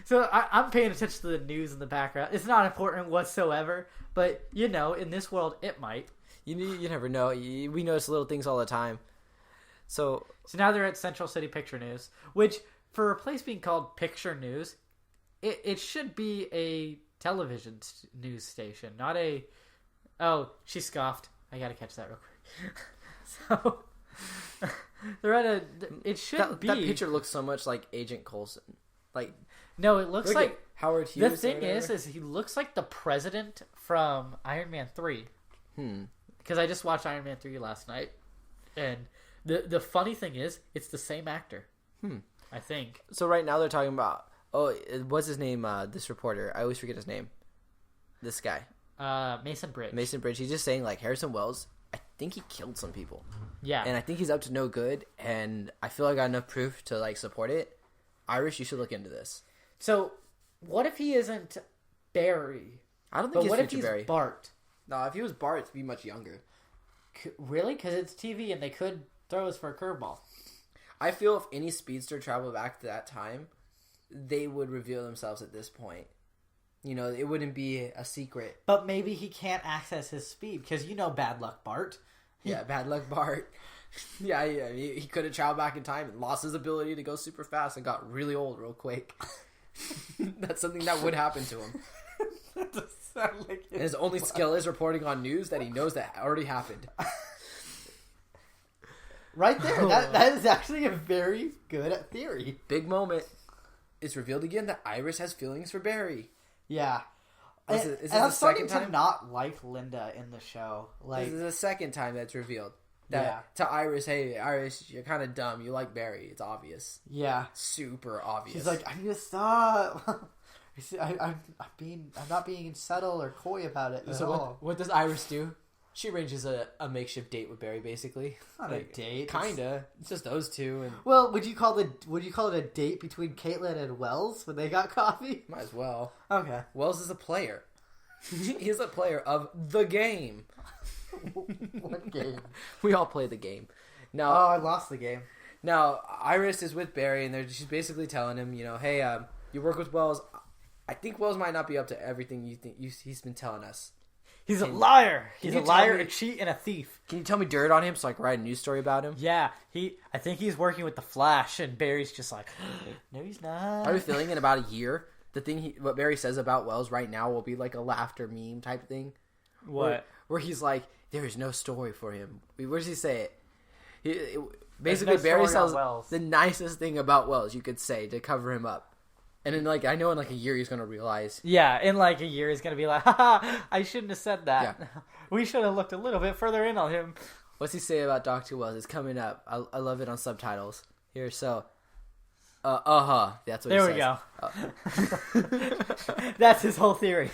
So I'm paying attention to the news in the background. It's not important whatsoever, but in this world, it might. You never know. We notice little things all the time. So now they're at Central City Picture News, which for a place being called Picture News, it should be a television news station, not a. Oh, she scoffed. I gotta catch that real quick. So they're at a. It should be. That picture looks so much like Agent Coulson. No, it looks like Howard Hughes. The thing is he looks like the president from Iron Man 3. Because I just watched Iron Man 3 last night, and the funny thing is, it's the same actor. I think. So right now they're talking about. Oh, what's his name? This reporter. I always forget his name. This guy. Mason Bridge. Mason Bridge. He's just saying Harrison Wells. I think he killed some people. Yeah. And I think he's up to no good, and I feel I got enough proof to support it. Irish, you should look into this. So, what if he isn't Barry? I don't think what if he's Barry. Bart? No, if he was Bart, he'd be much younger. Really? Because it's TV, and they could throw us for a curveball. I feel if any speedster traveled back to that time, they would reveal themselves at this point. It wouldn't be a secret. But maybe he can't access his speed, because bad luck Bart. Yeah, bad luck Bart. Yeah, he could have traveled back in time and lost his ability to go super fast and got really old real quick. That's something that would happen to him. That doesn't sound like it. And his only skill is reporting on news that he knows that already happened. Right there. That is actually a very good theory. Big moment. It's revealed again that Iris has feelings for Barry. Yeah. Is it I'm the starting second time? to not like Linda in the show. This is the second time that's revealed. To Iris, hey, Iris, you're kind of dumb. You like Barry. It's obvious. Yeah. Super obvious. She's like, I need to stop. I'm not being subtle or coy about it at all. What does Iris do? She arranges a makeshift date with Barry, basically. Not a date. Kinda. It's just those two. And well, would you call it a date between Caitlin and Wells when they got coffee? Might as well. Okay. Wells is a player. He's a player of the game. What game? We all play the game. Now, I lost the game. Now, Iris is with Barry, and she's basically telling him, hey, you work with Wells. I think Wells might not be up to everything you think he's been telling us. He's a liar. He's a liar, a cheat, and a thief. Can you tell me dirt on him so I can write a news story about him? Yeah, I think he's working with the Flash, and Barry's just like, no, he's not. I have a feeling in about a year, what Barry says about Wells right now will be like a laughter meme type thing. What? Where he's like, there is no story for him. Where does he say it? Basically, Barry says the nicest thing about Wells you could say to cover him up. And then, I know in a year he's going to realize. Yeah, in a year he's going to be like, haha, I shouldn't have said that. Yeah. We should have looked a little bit further in on him. What's he say about Dr. Wells? It's coming up. I love it on subtitles. Here, so. That's what he says. There we go. That's his whole theory.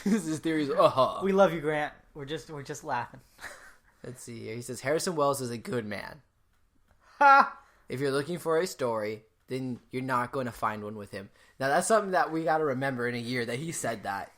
His theory is, We love you, Grant. We're just laughing. Let's see here. He says, Harrison Wells is a good man. Ha! If you're looking for a story, then you're not going to find one with him. Now, that's something that we got to remember in a year that he said that.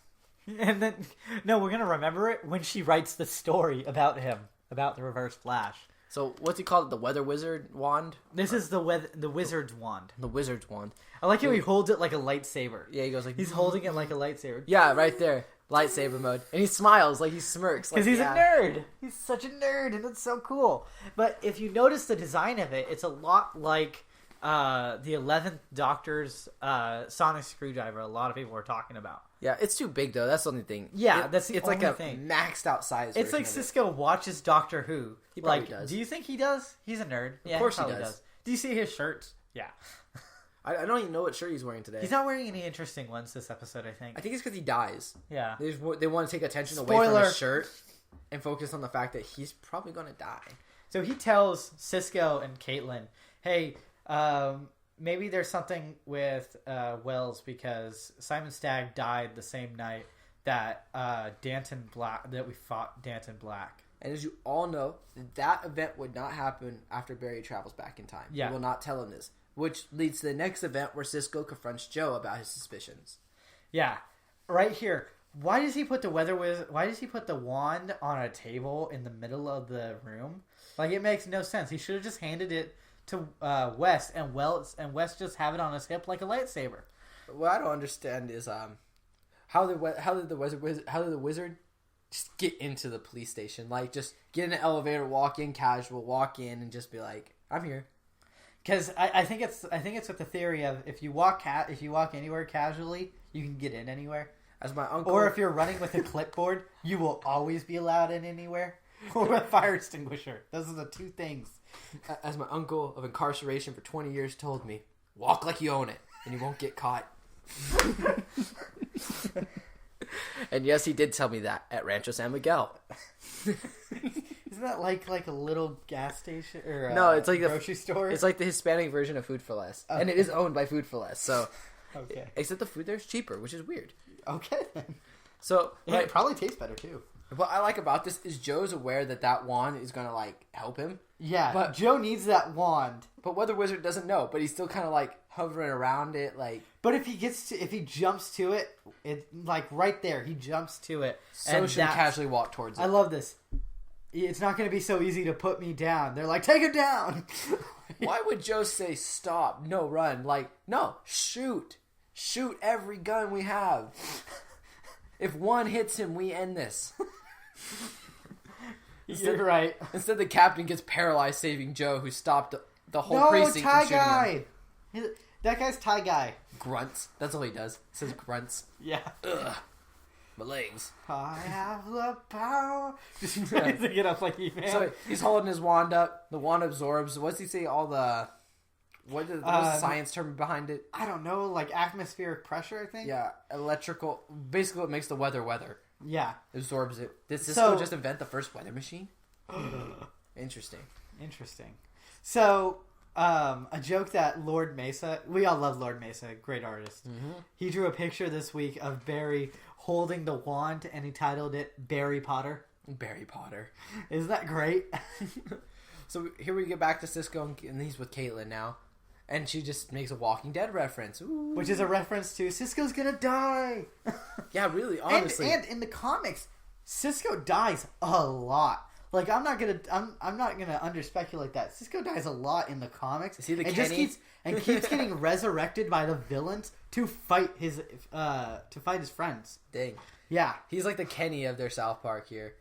And then, no, we're going to remember it when she writes the story about him, about the Reverse Flash. So, what's he called? The Weather Wizard wand? This is the Wizard's wand. The Wizard's wand. I like how he holds it like a lightsaber. Yeah, he goes like... He's holding it like a lightsaber. Yeah, right there. Lightsaber mode. And he smiles, he smirks. Because he's a nerd. He's such a nerd, and it's so cool. But if you notice the design of it, it's a lot like... the 11th Doctor's sonic screwdriver. A lot of people were talking about. Yeah, it's too big though. That's the only thing. Yeah, that's the only only thing. It's maxed out size. It's like Cisco watches Doctor Who. He probably does. Do you think he does? He's a nerd. Yeah, of course he does. Do you see his shirts? Yeah. I don't even know what shirt he's wearing today. He's not wearing any interesting ones this episode, I think. I think it's because he dies. Yeah. They want to take attention away from his shirt and focus on the fact that he's probably going to die. So he tells Cisco and Caitlin, hey, maybe there's something with Wells because Simon Stagg died the same night that we fought Danton Black. And as you all know, that event would not happen after Barry travels back in time. Yeah. He will not tell him this, which leads to the next event where Cisco confronts Joe about his suspicions. Yeah, right here. Why does he put Why does he put the wand on a table in the middle of the room? It makes no sense. He should have just handed it to West, and West just have it on his hip like a lightsaber. What I don't understand is how did the wizard just get into the police station? Just get in an elevator, walk in casual, walk in, and just be like, "I'm here." Because I think it's with the theory of if you walk anywhere casually, you can get in anywhere. As my uncle, or if you're running with a clipboard, you will always be allowed in anywhere. Or a fire extinguisher. Those are the two things. As my uncle of incarceration for 20 years told me, walk like you own it, and you won't get caught. And yes, he did tell me that at Rancho San Miguel. Isn't that like a little gas station or no? It's like a grocery store. It's like the Hispanic version of Food for Less, and it is owned by Food for Less. So, okay. Except the food there is cheaper, which is weird. Okay. Then. So it probably tastes better too. What I like about this is Joe's aware that wand is gonna help him. Yeah, but Joe needs that wand. But Weather Wizard doesn't know, but he's still kind of hovering around it, But if he jumps to it, right there, he jumps to it. So should casually walk towards it. I love this. It's not going to be so easy to put me down. They're like, take it down. Why would Joe say stop? No, run. No, shoot. Shoot every gun we have. If one hits him, we end this. You're right. Instead, the captain gets paralyzed saving Joe, who stopped the whole precinct from shooting guy. Him. That guy's Thai guy. Grunts. That's all he does. He says grunts. Yeah. Ugh. My legs. I have the power. Just tries to get up like He-Man. So he's holding his wand up. The wand absorbs. What's he say? What's the science term behind it? I don't know. Atmospheric pressure, I think? Yeah. Electrical. Basically, what makes the weather. Yeah. Absorbs it. Did Cisco just invent the first weather machine? Interesting. So, a joke that Lord Mesa, we all love Lord Mesa, great artist. Mm-hmm. He drew a picture this week of Barry holding the wand, and he titled it Barry Potter. Barry Potter. Isn't that great? So here we get back to Cisco, and he's with Caitlin now. And she just makes a Walking Dead reference. Ooh. Which is a reference to Cisco's gonna die. Yeah, really, honestly. And in the comics, Cisco dies a lot. Like, I'm not gonna under-speculate that. Cisco dies a lot in the comics. Is he the and Kenny? keeps getting resurrected by the villains to fight his friends. Dang. Yeah. He's like the Kenny of their South Park here.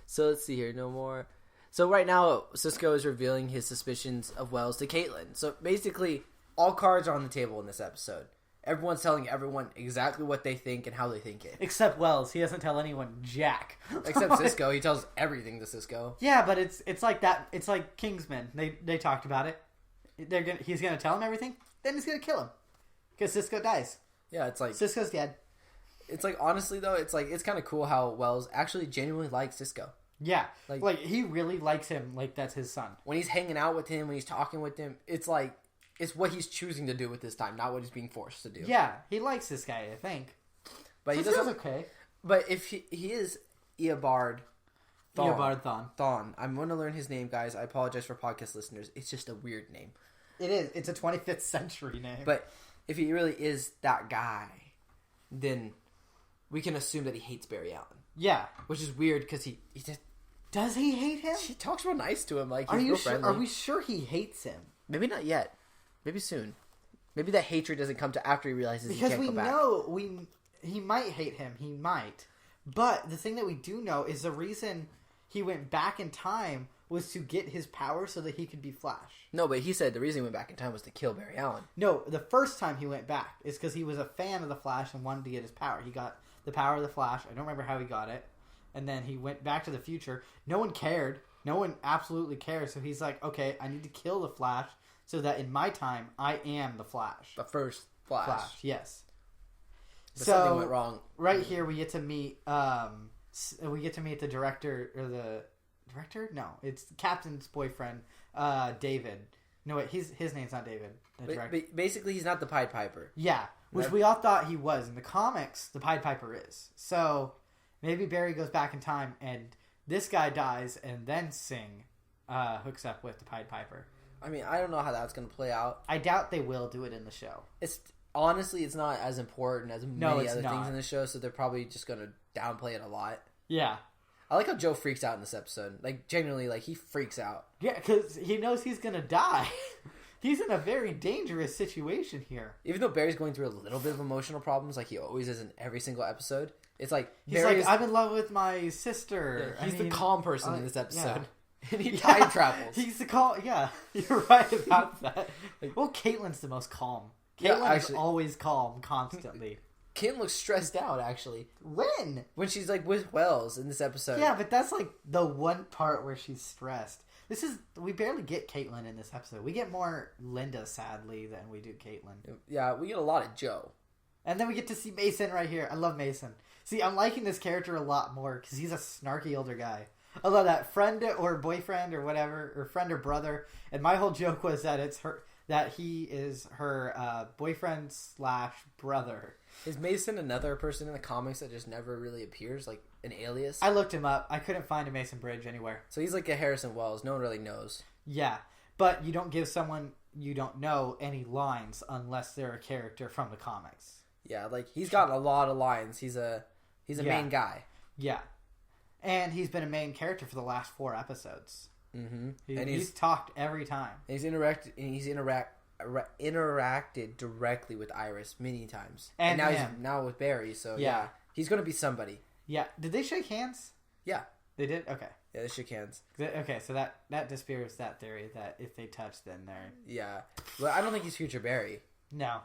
So let's see here. No more. So right now, Cisco is revealing his suspicions of Wells to Caitlin. So basically, all cards are on the table in this episode. Everyone's telling everyone exactly what they think and how they think it. Except Wells. He doesn't tell anyone jack. Except Cisco. He tells everything to Cisco. Yeah, but it's like that. It's like Kingsman. They talked about it. He's gonna tell him everything. Then he's gonna kill him. Because Cisco dies. Yeah, it's like... Cisco's dead. It's like, honestly, though, it's kind of cool how Wells actually genuinely likes Cisco. Yeah. Like, he really likes him like that's his son. When he's hanging out with him, when he's talking with him, it's like... It's what he's choosing to do with his time, not what he's being forced to do. Yeah, he likes this guy, I think. But Cisco's he doesn't... okay. But if he is Eobard Thawne. Thawne. I'm going to learn his name, guys. I apologize for podcast listeners. It's just a weird name. It is. It's a 25th century name. But if he really is that guy, then we can assume that he hates Barry Allen. Yeah. Which is weird because he just... Does he hate him? He talks real nice to him. Like, he's real friendly. Are we sure he hates him? Maybe not yet. Maybe soon. Maybe that hatred doesn't come to after he realizes he can't go back. Because we know he might hate him. He might. But the thing that we do know is the reason he went back in time was to get his power so that he could be Flash. No, but he said the reason he went back in time was to kill Barry Allen. No, the first time he went back is because he was a fan of the Flash and wanted to get his power. He got the power of the Flash. I don't remember how he got it. And then he went back to the future. No one cared. No one absolutely cares. So he's like, okay, I need to kill the Flash so that in my time, I am the Flash. The first Flash. Yes. But something went wrong. Right here, we get to meet the director, or the director? No, it's Captain's boyfriend, David. No, wait, his name's not David. But basically, he's not the Pied Piper. Yeah, which we all thought he was. In the comics, the Pied Piper is. So maybe Barry goes back in time and this guy dies, and then Singh hooks up with the Pied Piper. I mean, I don't know how that's going to play out. I doubt they will do it in the show. Honestly, it's not as important as many other things in the show, so they're probably just going to downplay it a lot. Yeah. I like how Joe freaks out in this episode. Like, genuinely, like, he freaks out. Yeah, because he knows he's going to die. He's in a very dangerous situation here. Even though Barry's going through a little bit of emotional problems, like he always is in every single episode, it's like... He's like, I'm in love with my sister. Yeah, he's the calm person in this episode. Yeah. And he time travels. He's the calm... Yeah, you're right about that. Well, Caitlin's the most calm. Caitlin is always calm, constantly. Kim looks stressed out, actually. When? When she's, like, with Wells in this episode. Yeah, but that's, like, the one part where she's stressed. We barely get Caitlin in this episode. We get more Linda, sadly, than we do Caitlin. Yeah, we get a lot of Joe. And then we get to see Mason right here. I love Mason. See, I'm liking this character a lot more, because he's a snarky older guy. I love that friend or boyfriend or whatever, or friend or brother. And my whole joke was that he is her boyfriend / brother. Is Mason another person in the comics that just never really appears, like an alias? I looked him up. I couldn't find a Mason Bridge anywhere. So he's like a Harrison Wells. No one really knows. Yeah, but you don't give someone you don't know any lines unless they're a character from the comics. Yeah, like he's got a lot of lines. He's a main guy. Yeah. And he's been a main character for the last 4 episodes. Mm-hmm. And he's talked every time. He's interacted directly with Iris many times. And now he's with Barry, so yeah. He's going to be somebody. Yeah. Did they shake hands? Yeah. They did? Okay. Yeah, they shook hands. Okay, so that disputes that theory that if they touch, then they're... Yeah. But I don't think he's future Barry. No.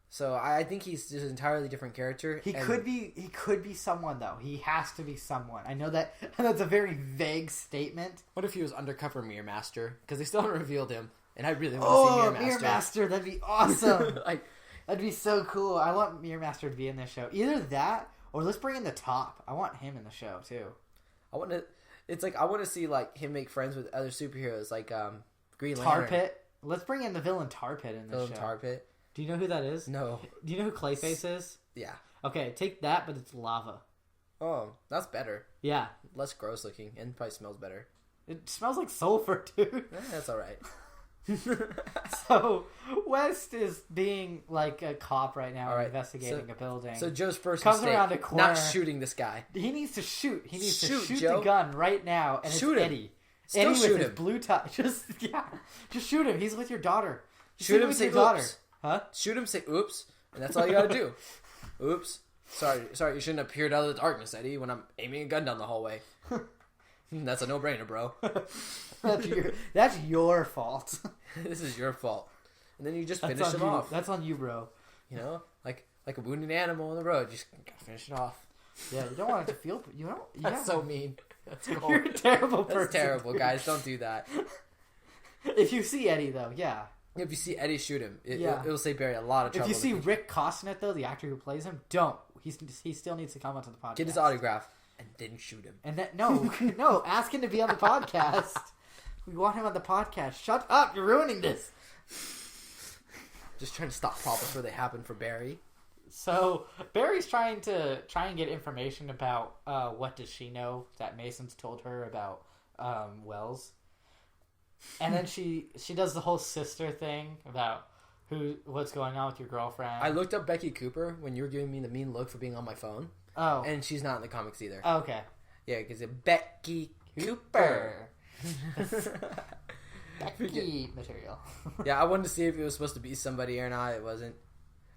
So I think he's just an entirely different character. He could be someone, though. He has to be someone. I know that's a very vague statement. What if he was undercover Mirror Master? Because they still haven't revealed him. And I really want to see Mirror Master. Mirror Master, that'd be awesome. That'd be so cool. I want Mirror Master to be in this show. Either that, or let's bring in the Top. I want him in the show, too. I want to. It's like I want to see like him make friends with other superheroes, like Green Tar Lantern. Pit. Let's bring in the villain Tar Pit in this Villain show. Tar Pit. Do you know who that is? No. Do you know who Clayface is? Yeah. Okay, take that, but it's lava. Oh, that's better. Yeah. Less gross looking and probably smells better. It smells like sulfur, dude. That's all right. So West is being like a cop right now, investigating a building. So Joe's first comes mistake, around a corner, not shooting this guy. He needs to shoot. He needs to shoot Joe. the gun right now, and Shoot it's him. Eddie. Still Eddie shoot with his him. blue tie. Just shoot him. He's with your daughter. Shoot him. With Say your daughter. oops. Huh? Shoot him. Say oops, and that's all you gotta do. Oops. Sorry. You shouldn't have appeared out of the darkness, Eddie. When I'm aiming a gun down the hallway. That's a no-brainer, bro. That's your fault. This is your fault. And then you just finish him off. That's on you, bro. You know, like a wounded animal on the road. You just gotta finish it off. Yeah, you don't want it to feel. You don't. That's so mean. That's cold. You're a terrible person. That's terrible, guys. Don't do that. If you see Eddie, though, yeah. If you see Eddie shoot him, it'll save Barry a lot of trouble. If you see Rick Costnet, though, the actor who plays him, don't. He still needs to come onto the podcast. Get his autograph and then shoot him. And that no, ask him to be on the podcast. We want him on the podcast. Shut up! You're ruining this. Just trying to stop problems where they happen for Barry. So Barry's trying and get information about what does she know that Mason's told her about Wells, and then she does the whole sister thing about what's going on with your girlfriend. I looked up Becky Cooper when you were giving me the mean look for being on my phone. Oh, and she's not in the comics either. Oh, okay. Yeah, because it's Becky Cooper. Becky material. Yeah, I wanted to see if it was supposed to be somebody or not. It wasn't.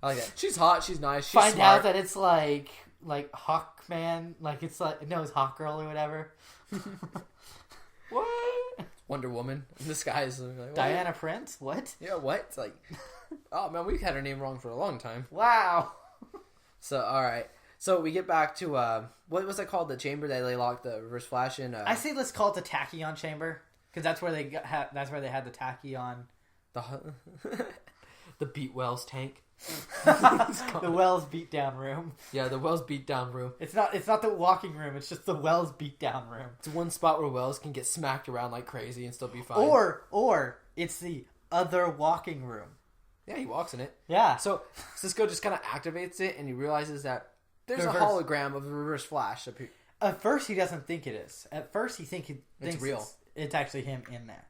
I like that. She's hot. She's nice. She's Find smart. out that it's like Hawkman. Like it's like no, it's Hawk Girl or whatever. What? Wonder Woman in disguise. Like, Diana Prince? What? Yeah, what? It's like, oh man, we've had her name wrong for a long time. Wow. So all right. So we get back to what was it called? The chamber that they locked the Reverse Flash in. I say let's call it the Tachyon chamber because that's where they that's where they had the Tachyon. The Beat Wells tank. The Wells beatdown room. Yeah, the Wells beatdown room. It's not the walking room. It's just the Wells beatdown room. It's one spot where Wells can get smacked around like crazy and still be fine. Or it's the other walking room. Yeah, he walks in it. Yeah. So Cisco just kind of activates it, and he realizes that there's a hologram of the Reverse Flash up here. At first, he doesn't think it is. At first, he thinks it's real. It's actually him in there.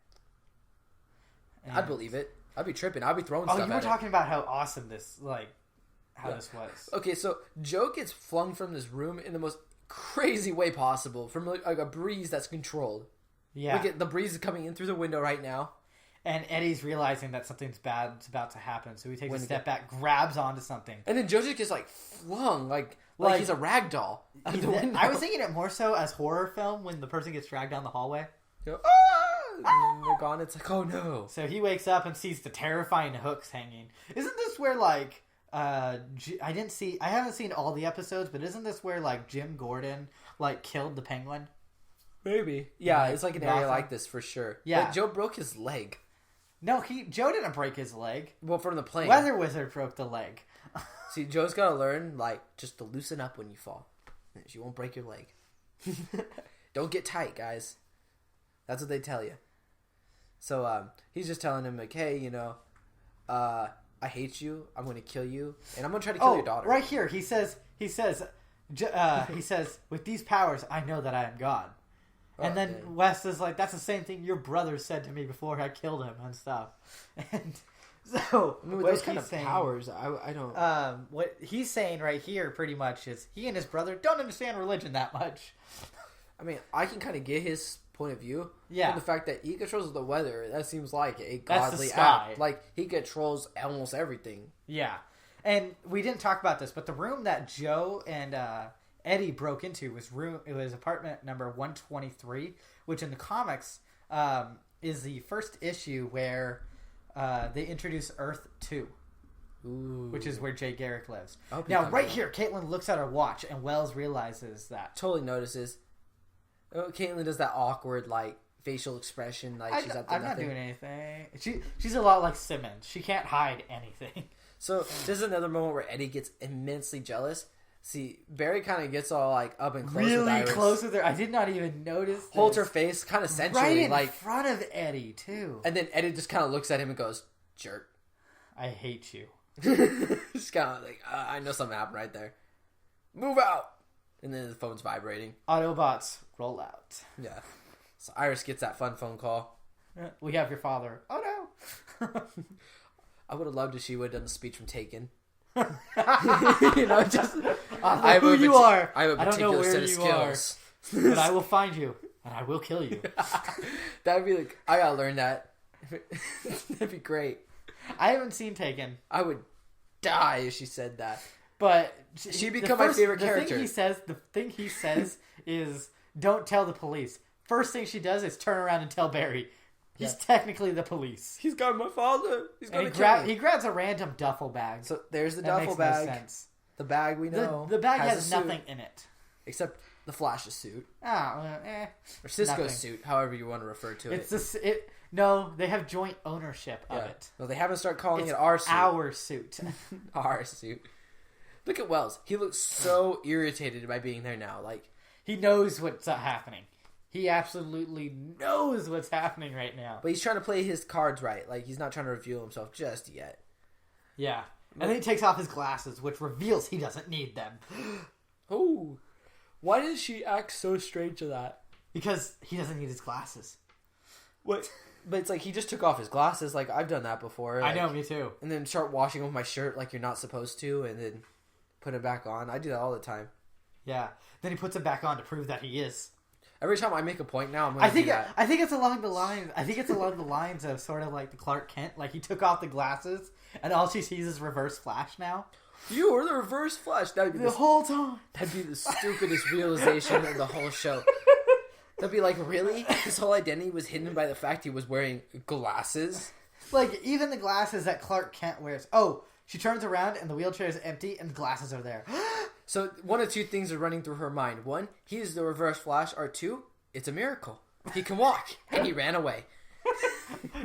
And I'd believe it. I'd be tripping. I'd be throwing stuff at it. Oh, you were talking about how awesome this, this was. Okay, so Joe gets flung from this room in the most crazy way possible from like a breeze that's controlled. Yeah. The breeze is coming in through the window right now. And Eddie's realizing that something's bad is about to happen, so he takes a step back, grabs onto something. And then Joe just gets flung like he's a rag doll out the window. I was thinking it more so as horror film when the person gets dragged down the hallway. You go, and then they're gone. It's like, oh no. So he wakes up and sees the terrifying hooks hanging. Isn't this where I haven't seen all the episodes, but isn't this where Jim Gordon killed the penguin? Maybe. Yeah, it's like an area like this for sure. Yeah. But Joe broke his leg. No, Joe didn't break his leg. Well, from the plane. Weather Wizard broke the leg. See, Joe's got to learn just to loosen up when you fall. You won't break your leg. Don't get tight, guys. That's what they tell you. So he's just telling him hey, I hate you. I'm going to kill you, and I'm going to try to kill your daughter. Right here, he says, with these powers, I know that I am God. And then Wes is like, that's the same thing your brother said to me before I killed him and stuff. And so, with those kind of powers, I don't... what he's saying right here pretty much is he and his brother don't understand religion that much. I mean, I can kind of get his point of view. Yeah. But the fact that he controls the weather, that seems like a That's godly the sky. act. He controls almost everything. Yeah. And we didn't talk about this, but the room that Joe and Eddie broke into was apartment number 123, which in the comics is the first issue where they introduce Earth 2. Ooh. Which is where Jay Garrick lives. Now, right here, Caitlin looks at her watch, and Wells realizes that. Totally notices. Oh, Caitlin does that awkward, facial expression, she's up to I'm nothing. not doing anything. She's a lot like Simmons. She can't hide anything. So, this is another moment where Eddie gets immensely jealous. See, Barry kind of gets all like up and close really with Iris. close with her. I did not even notice. Holds her face kind of sensually, right in like front of Eddie too. And then Eddie just kind of looks at him and goes, "Jerk." I hate you. Just kind of like, I know something happened right there. Move out. And then the phone's vibrating. Autobots, roll out. Yeah. So Iris gets that fun phone call. We have your father. Oh no. I would have loved if she would have done the speech from Taken. Just I have who you are. I have a I don't know particular where set of you skills. But I will find you and I will kill you. That'd be like, I gotta learn that. That'd be great. I haven't seen Taken. I would die if she said that. But she'd become my favorite character. The thing he says is, "Don't tell the police." First thing she does is turn around and tell Barry. He's technically the police. He's got my father. He's gonna kill me. He grabs a random duffel bag. So there's the that duffel makes bag. No sense. The bag we know. The bag has nothing in it. Except the Flash's suit. Or Cisco's nothing. suit, however you want to refer to it. No, they have joint ownership of it. No, they haven't started calling It's it our suit. Our suit. Our suit. Look at Wells. He looks so irritated by being there now. Like, he knows what's happening. He absolutely knows what's happening right now. But he's trying to play his cards right. Like, he's not trying to reveal himself just yet. Yeah. And then he takes off his glasses, which reveals he doesn't need them. Oh. Why does she act so strange to that? Because he doesn't need his glasses. What? But it's like he just took off his glasses. Like, I've done that before. Like, I know, me too. And then start washing with my shirt like you're not supposed to, and then put it back on. I do that all the time. Yeah. Then he puts it back on to prove that he is. Every time I make a point now, I'm going to do that. I think it's along the lines. I think it's along the lines of sort of like the Clark Kent. Like, he took off the glasses, and all she sees is Reverse Flash now. You are the Reverse Flash. That'd be the whole time. That'd be the stupidest realization of the whole show. That'd be like, really? His whole identity was hidden by the fact he was wearing glasses? Like, even the glasses that Clark Kent wears. Oh, she turns around and the wheelchair is empty and the glasses are there. So, one of two things are running through her mind. One, he's the Reverse Flash. Or two, it's a miracle. He can walk. And he ran away.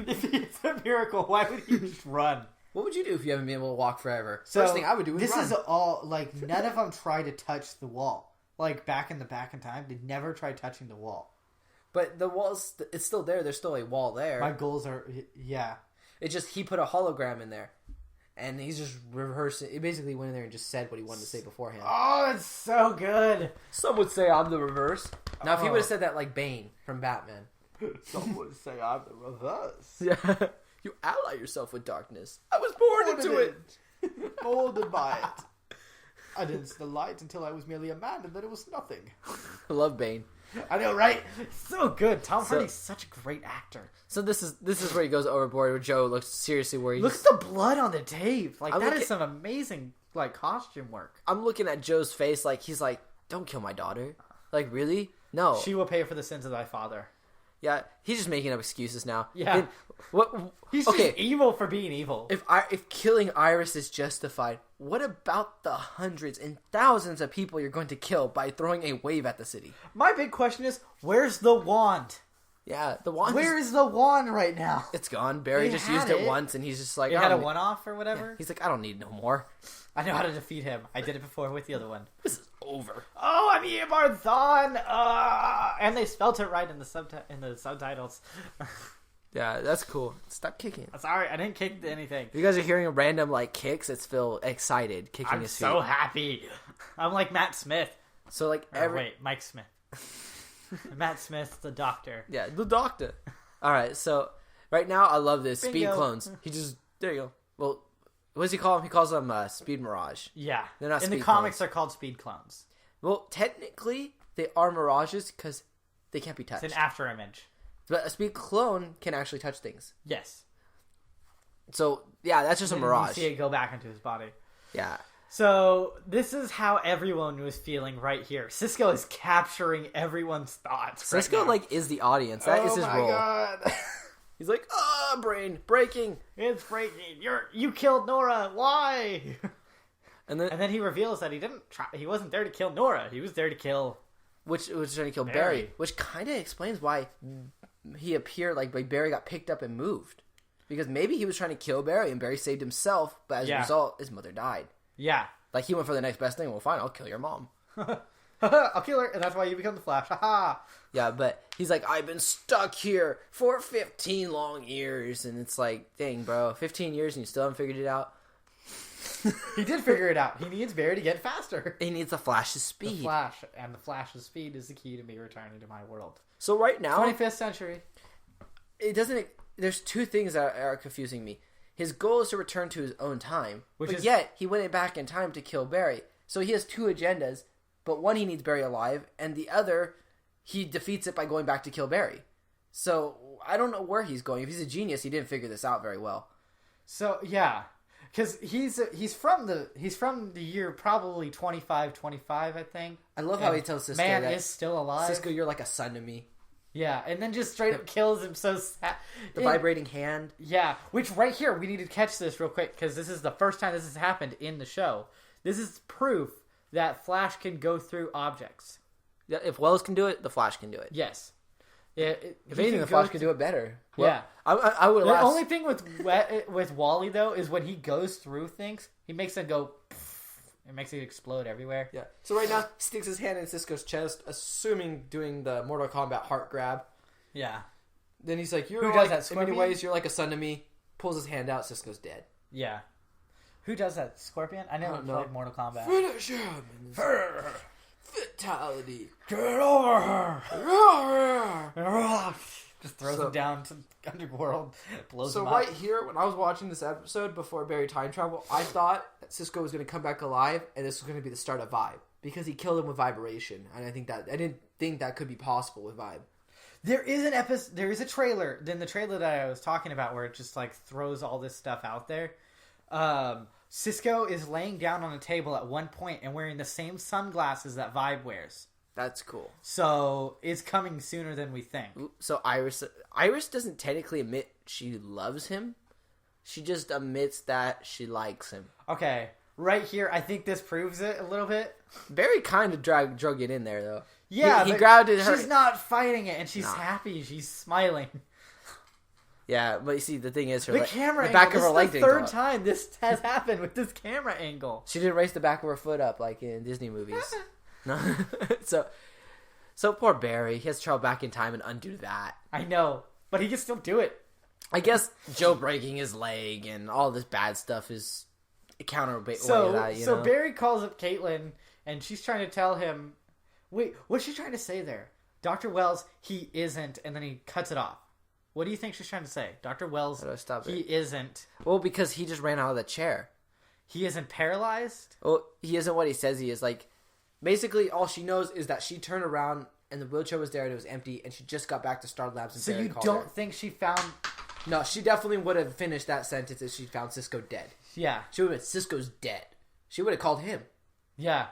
If it's a miracle, why would he just run? What would you do if you haven't been able to walk forever? So, first thing I would do is this run. Is all, like, none of them try to touch the wall. Like, back in time, they never tried touching the wall. But the wall's, it's still there. There's still a wall there. My goals are, yeah. It's just, he put a hologram in there. And he's just rehearsing. He basically went in there and just said what he wanted to say beforehand. Oh, it's so good. Some would say I'm the reverse. Now, if he would have said that like Bane from Batman. Some would say I'm the reverse. Yeah. You ally yourself with darkness. I was born into it. Molded by it. I didn't see the light until I was merely a man, and then it was nothing. I love Bane. I know, right? So good. Tom Hardy's such a great actor. So this is where he goes overboard. Where Joe looks seriously worried. Look at the blood on the tape. Like, that is some amazing like costume work. I'm looking at Joe's face. Like, he's like, "Don't kill my daughter." Like, really? No. She will pay for the sins of thy father. Yeah, he's just making up excuses now. Yeah. And he's just evil for being evil. If killing Iris is justified, what about the hundreds and thousands of people you're going to kill by throwing a wave at the city? My big question is, where's the wand? Yeah, the wand. Where is the wand right now? It's gone. Barry just used it once, and he's just like, he had a one-off or whatever. Yeah. He's like, I don't need no more. I know how to defeat him. I did it before with the other one. This is over. Oh, I'm Eobard Thawne! And they spelt it right in the subtitles. Yeah, that's cool. Stop kicking. Sorry, I didn't kick anything. If you guys are hearing a random like kicks, it's Phil excited kicking his feet. I'm so happy. I'm like Matt Smith. So like Mike Smith. Matt Smith, the doctor. Yeah, the doctor. All right, so right now I love this. Bingo. Speed clones. There you go. Well, what does he call them? He calls them Speed Mirage. Yeah. They're not in speed the comics, clones. they're called Speed Clones. Well, technically, they are Mirages because they can't be touched. It's an after image. But a Speed clone can actually touch things. Yes. So, yeah, that's just a Mirage. You see it go back into his body. Yeah. So, this is how everyone was feeling right here. Cisco is capturing everyone's thoughts. Cisco, is the audience. That is his role. Oh, my God. He's like, brain, breaking. It's breaking. You killed Nora. Why? And then he reveals that he wasn't there to kill Nora. He was there to kill... Which was trying to kill Barry. Which kind of explains why he appeared like Barry got picked up and moved. Because maybe he was trying to kill Barry and Barry saved himself, but as a result, his mother died. Yeah. Like, he went for the next best thing. Well, fine, I'll kill your mom. I'll kill her, and that's why you become the Flash. Yeah, but he's like, I've been stuck here for 15 long years. And it's like, dang, bro, 15 years and you still haven't figured it out? He did figure it out. He needs Barry to get faster. He needs the Flash's speed. The Flash, and the Flash's speed is the key to me returning to my world. So right now... 25th century. It doesn't... There's two things that are confusing me. His goal is to return to his own time. Yet, he went back in time to kill Barry. So he has two agendas. But one, he needs Barry alive. And the other, he defeats it by going back to kill Barry. So, I don't know where he's going. If he's a genius, he didn't figure this out very well. So, yeah. Because he's from the year probably 25, I think. I love how he tells Cisco man that is still alive. Cisco, you're like a son to me. Yeah, and then just straight up kills him so sad. The vibrating hand. Yeah, which right here, we need to catch this real quick, because this is the first time this has happened in the show. This is proof that Flash can go through objects. Yeah, if Wells can do it, the Flash can do it. Yes. If anything, the Flash can do it better. Well, yeah. I would. The only thing with Wally, though, is when he goes through things, he makes them go... It makes it explode everywhere. Yeah. So right now, he sticks his hand in Cisco's chest, assuming doing the Mortal Kombat heart grab. Yeah. Then he's like, Who does that, in many ways, you're like a son to me. Pulls his hand out, Cisco's dead. Yeah. Who does that? Scorpion? I never played Mortal Kombat. Finish him! Fatality! Get over her! Just throws him down to the underworld, blows him up. So right here, when I was watching this episode before Barry time travel, I thought that Cisco was going to come back alive, and this was going to be the start of Vibe. Because he killed him with vibration, and I didn't think that could be possible with Vibe. There is an episode, there is a trailer, then the trailer that I was talking about where it just like throws all this stuff out there. Cisco is laying down on a table at one point and wearing the same sunglasses that Vibe wears. That's cool. So it's coming sooner than we think. So Iris doesn't technically admit she loves him. She just admits that she likes him. Okay, right here, I think this proves it a little bit. Barry kind of drug it in there though. Yeah, he grabbed it. She's not fighting it, and she's happy. She's smiling. Yeah, but you see, the thing is, the camera the back angle. of her leg didn't go up. This is the third time this has happened with this camera angle. She didn't raise the back of her foot up like in Disney movies. No, so poor Barry. He has to travel back in time and undo that. I know, but he can still do it. I guess Joe breaking his leg and all this bad stuff is counterweight so, that. So Barry calls up Caitlin, and she's trying to tell him. Wait, what's she trying to say there? Dr. Wells, he isn't, and then he cuts it off. What do you think she's trying to say? Dr. Wells, he isn't. Well, because he just ran out of the chair. He isn't paralyzed? Well, he isn't what he says he is. Like, basically, all she knows is that she turned around, and the wheelchair was there, and it was empty, and she just got back to Star Labs. And so Barry you don't her. Think she found... No, she definitely would have finished that sentence if she found Cisco dead. Yeah. She would have been, Cisco's dead. She would have called him. Yeah.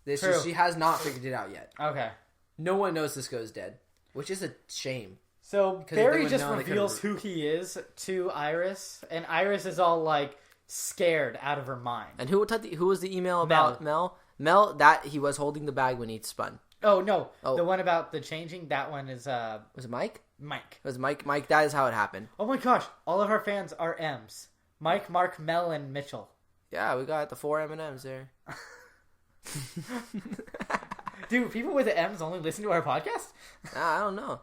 She has not figured it out yet. Okay. No one knows Cisco's dead, which is a shame. So Barry just reveals who he is to Iris, and Iris is all like scared out of her mind. And who was the email about Mel? Mel, that he was holding the bag when he spun. Oh no, the one about the changing. That one is was it Mike? Mike. It was Mike. Mike. That is how it happened. Oh my gosh! All of our fans are M's. Mike, Mark, Mel, and Mitchell. Yeah, we got the 4 M&Ms there. Dude, people with the M's only listen to our podcast? I don't know.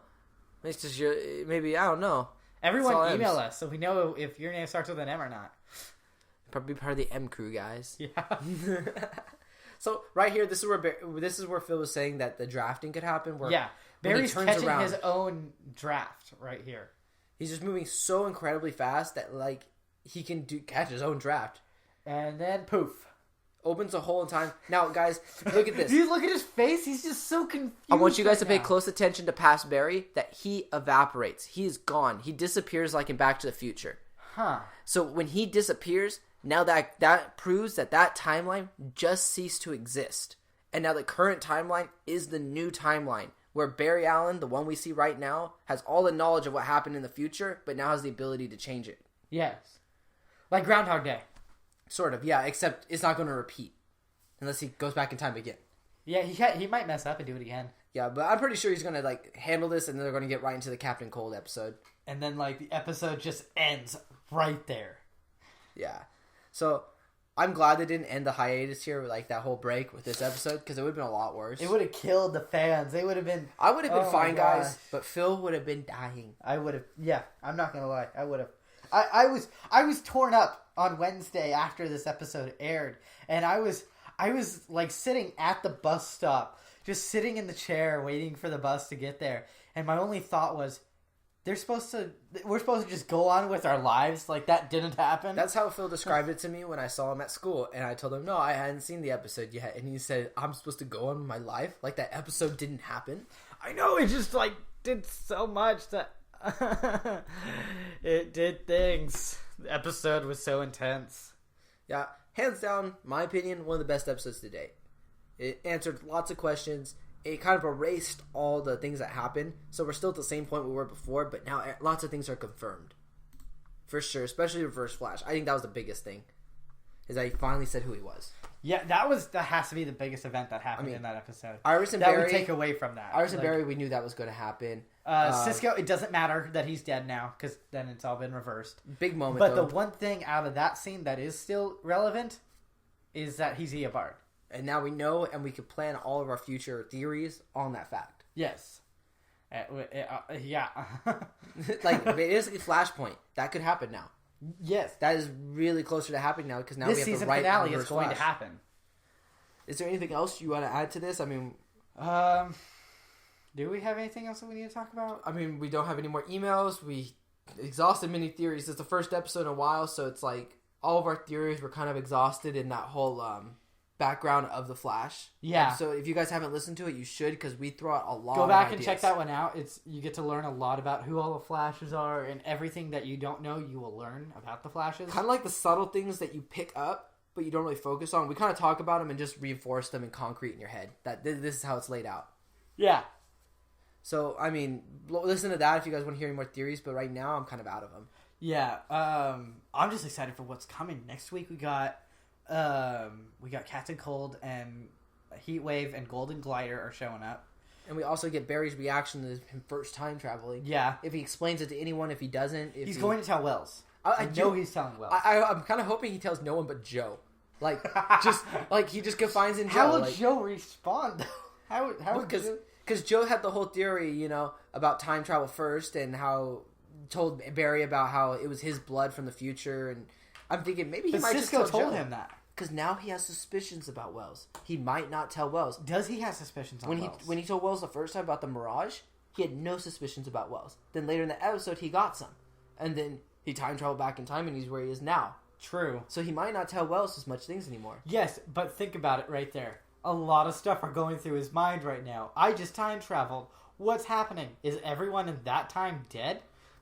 It's just maybe, I don't know. Everyone email us so we know if your name starts with an M or not. Probably part of the M crew, guys. Yeah. So right here, this is where Phil was saying that the drafting could happen. Where Barry's catching his own draft right here. He's just moving so incredibly fast that like he can catch his own draft. And then poof. Opens a hole in time. Now, guys, look at this. Dude, look at his face. He's just so confused. I want you guys to pay close attention to past Barry, that he evaporates. He is gone. He disappears like in Back to the Future. Huh. So when he disappears, now that proves that timeline just ceased to exist. And now the current timeline is the new timeline, where Barry Allen, the one we see right now, has all the knowledge of what happened in the future, but now has the ability to change it. Yes. Like Groundhog Day. Sort of, yeah, except it's not going to repeat unless he goes back in time again. Yeah, he might mess up and do it again. Yeah, but I'm pretty sure he's going to like handle this, and then they're going to get right into the Captain Cold episode. And then like the episode just ends right there. Yeah. So I'm glad they didn't end the hiatus here with like that whole break with this episode because it would have been a lot worse. It would have killed the fans. They would have been. I would have been fine, guys, but Phil would have been dying. I would have. Yeah, I'm not gonna lie. I would have. I was torn up on Wednesday after this episode aired, and I was like sitting at the bus stop, just sitting in the chair waiting for the bus to get there, and my only thought was, we're supposed to just go on with our lives like that didn't happen. That's how Phil described it to me when I saw him at school, and I told him no, I hadn't seen the episode yet, and he said I'm supposed to go on with my life like that episode didn't happen. I know, it just like did so much that it did things. The episode was so intense. Yeah, hands down, my opinion, one of the best episodes to date. It answered lots of questions. It kind of erased all the things that happened. So we're still at the same point we were before, but now lots of things are confirmed. For sure, especially Reverse Flash. I think that was the biggest thing. Is that he finally said who he was. Yeah, that has to be the biggest event that happened in that episode. Iris and Barry, that would take away from that. Iris and Barry, we knew that was going to happen. Cisco, it doesn't matter that he's dead now, because then it's all been reversed. Big moment, But though. the one thing out of that scene that is still relevant is that he's Eobard. And now we know, and we can plan all of our future theories on that fact. Yes. Yeah. Like, basically Flashpoint. That could happen now. Yes. That is really closer to happening now, because now we have season the right finale Reverse is going Flash. to happen. Is there anything else you want to add to this? I mean... do we have anything else that we need to talk about? I mean, we don't have any more emails. We exhausted many theories. It's the first episode in a while, so it's like all of our theories were kind of exhausted in that whole background of the Flash. Yeah. So if you guys haven't listened to it, you should, because we throw out a lot. Go back and ideas. check that one out. You get to learn a lot about who all the Flashes are, and everything that you don't know, you will learn about the Flashes. Kind of like the subtle things that you pick up, but you don't really focus on. We kind of talk about them and just reinforce them in concrete in your head. That this is how it's laid out. Yeah. So, I mean, listen to that if you guys want to hear any more theories, but right now I'm kind of out of them. Yeah. I'm just excited for what's coming. Next week we got Captain Cold and Heatwave and Golden Glider are showing up. And we also get Barry's reaction to him first time traveling. Yeah. If he explains it to anyone, if he doesn't. If he's going to tell Wells. I know he's telling Wells. I'm kind of hoping he tells no one but Joe. Like, just, like, he just confides in Joe. How will like, Joe respond, though? How Because Joe had the whole theory, about time travel first, and how told Barry about how it was his blood from the future, and I'm thinking maybe he might Cisco just tell told Joe. him that. Because now he has suspicions about Wells. He might not tell Wells. Does he have suspicions on Wells? When he told Wells the first time about the Mirage, he had no suspicions about Wells. Then later in the episode, he got some. And then he time traveled back in time, and he's where he is now. True. So he might not tell Wells as much things anymore. But think about it right there. A lot of stuff are going through his mind right now. I just time traveled. What's happening? Is everyone in that time dead?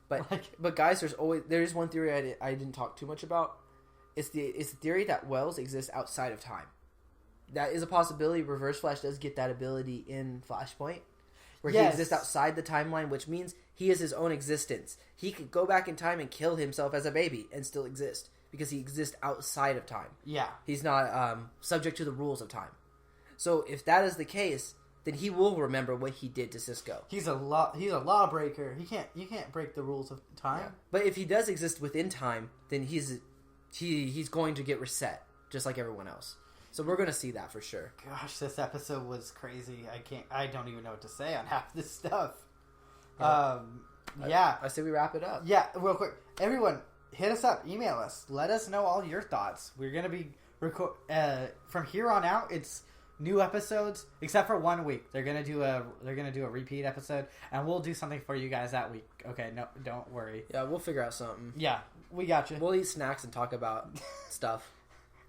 But guys, there is one theory I didn't talk too much about. It's the theory that Wells exists outside of time. That is a possibility. Reverse Flash does get that ability in Flashpoint, where he exists outside the timeline, which means he is his own existence. He could go back in time and kill himself as a baby and still exist, because he exists outside of time. Yeah. He's not subject to the rules of time. So if that is the case, then he will remember what he did to Cisco. He's a lawbreaker. You can't break the rules of time. Yeah. But if he does exist within time, then he's going to get reset, just like everyone else. So we're going to see that for sure. Gosh, this episode was crazy. I don't even know what to say on half this stuff. I say we wrap it up. Yeah, real quick. Everyone, hit us up, email us. Let us know all your thoughts. We're going to be from here on out, it's new episodes, except for 1 week. They're gonna do a repeat episode, and we'll do something for you guys that week. Okay, no, don't worry. Yeah, we'll figure out something. Yeah, we got you. We'll eat snacks and talk about stuff.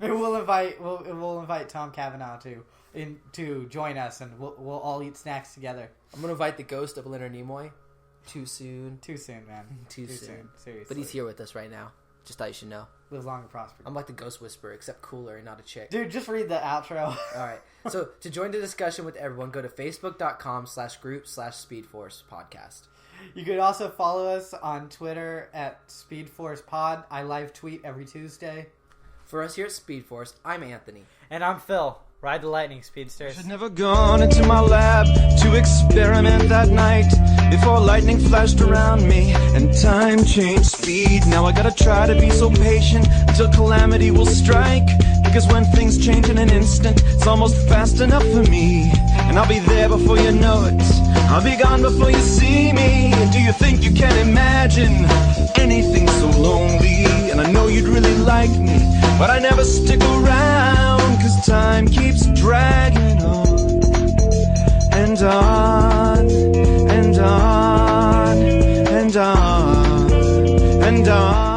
Maybe we'll invite Tom Cavanaugh to join us, and we'll all eat snacks together. I'm gonna invite the ghost of Leonard Nimoy. Too soon, man. Too soon. Seriously. But he's here with us right now. Just thought you should know. Live long and prosper. I'm like the Ghost Whisperer, except cooler and not a chick. Dude, just read the outro. Alright. So, to join the discussion with everyone, go to facebook.com/group/Speedforce podcast. You could also follow us on Twitter at Speedforce Pod. I live tweet every Tuesday. For us here at Speedforce, I'm Anthony. And I'm Phil. Ride the lightning, Speedsters. I'd never gone into my lab to experiment that night before lightning flashed around me and time changed speed. Now I gotta try to be so patient until calamity will strike, because when things change in an instant, it's almost fast enough for me. And I'll be there before you know it, I'll be gone before you see me. And do you think you can imagine anything so lonely? And I know you'd really like me, but I never stick around, cause time keeps dragging on and on and on and on and on.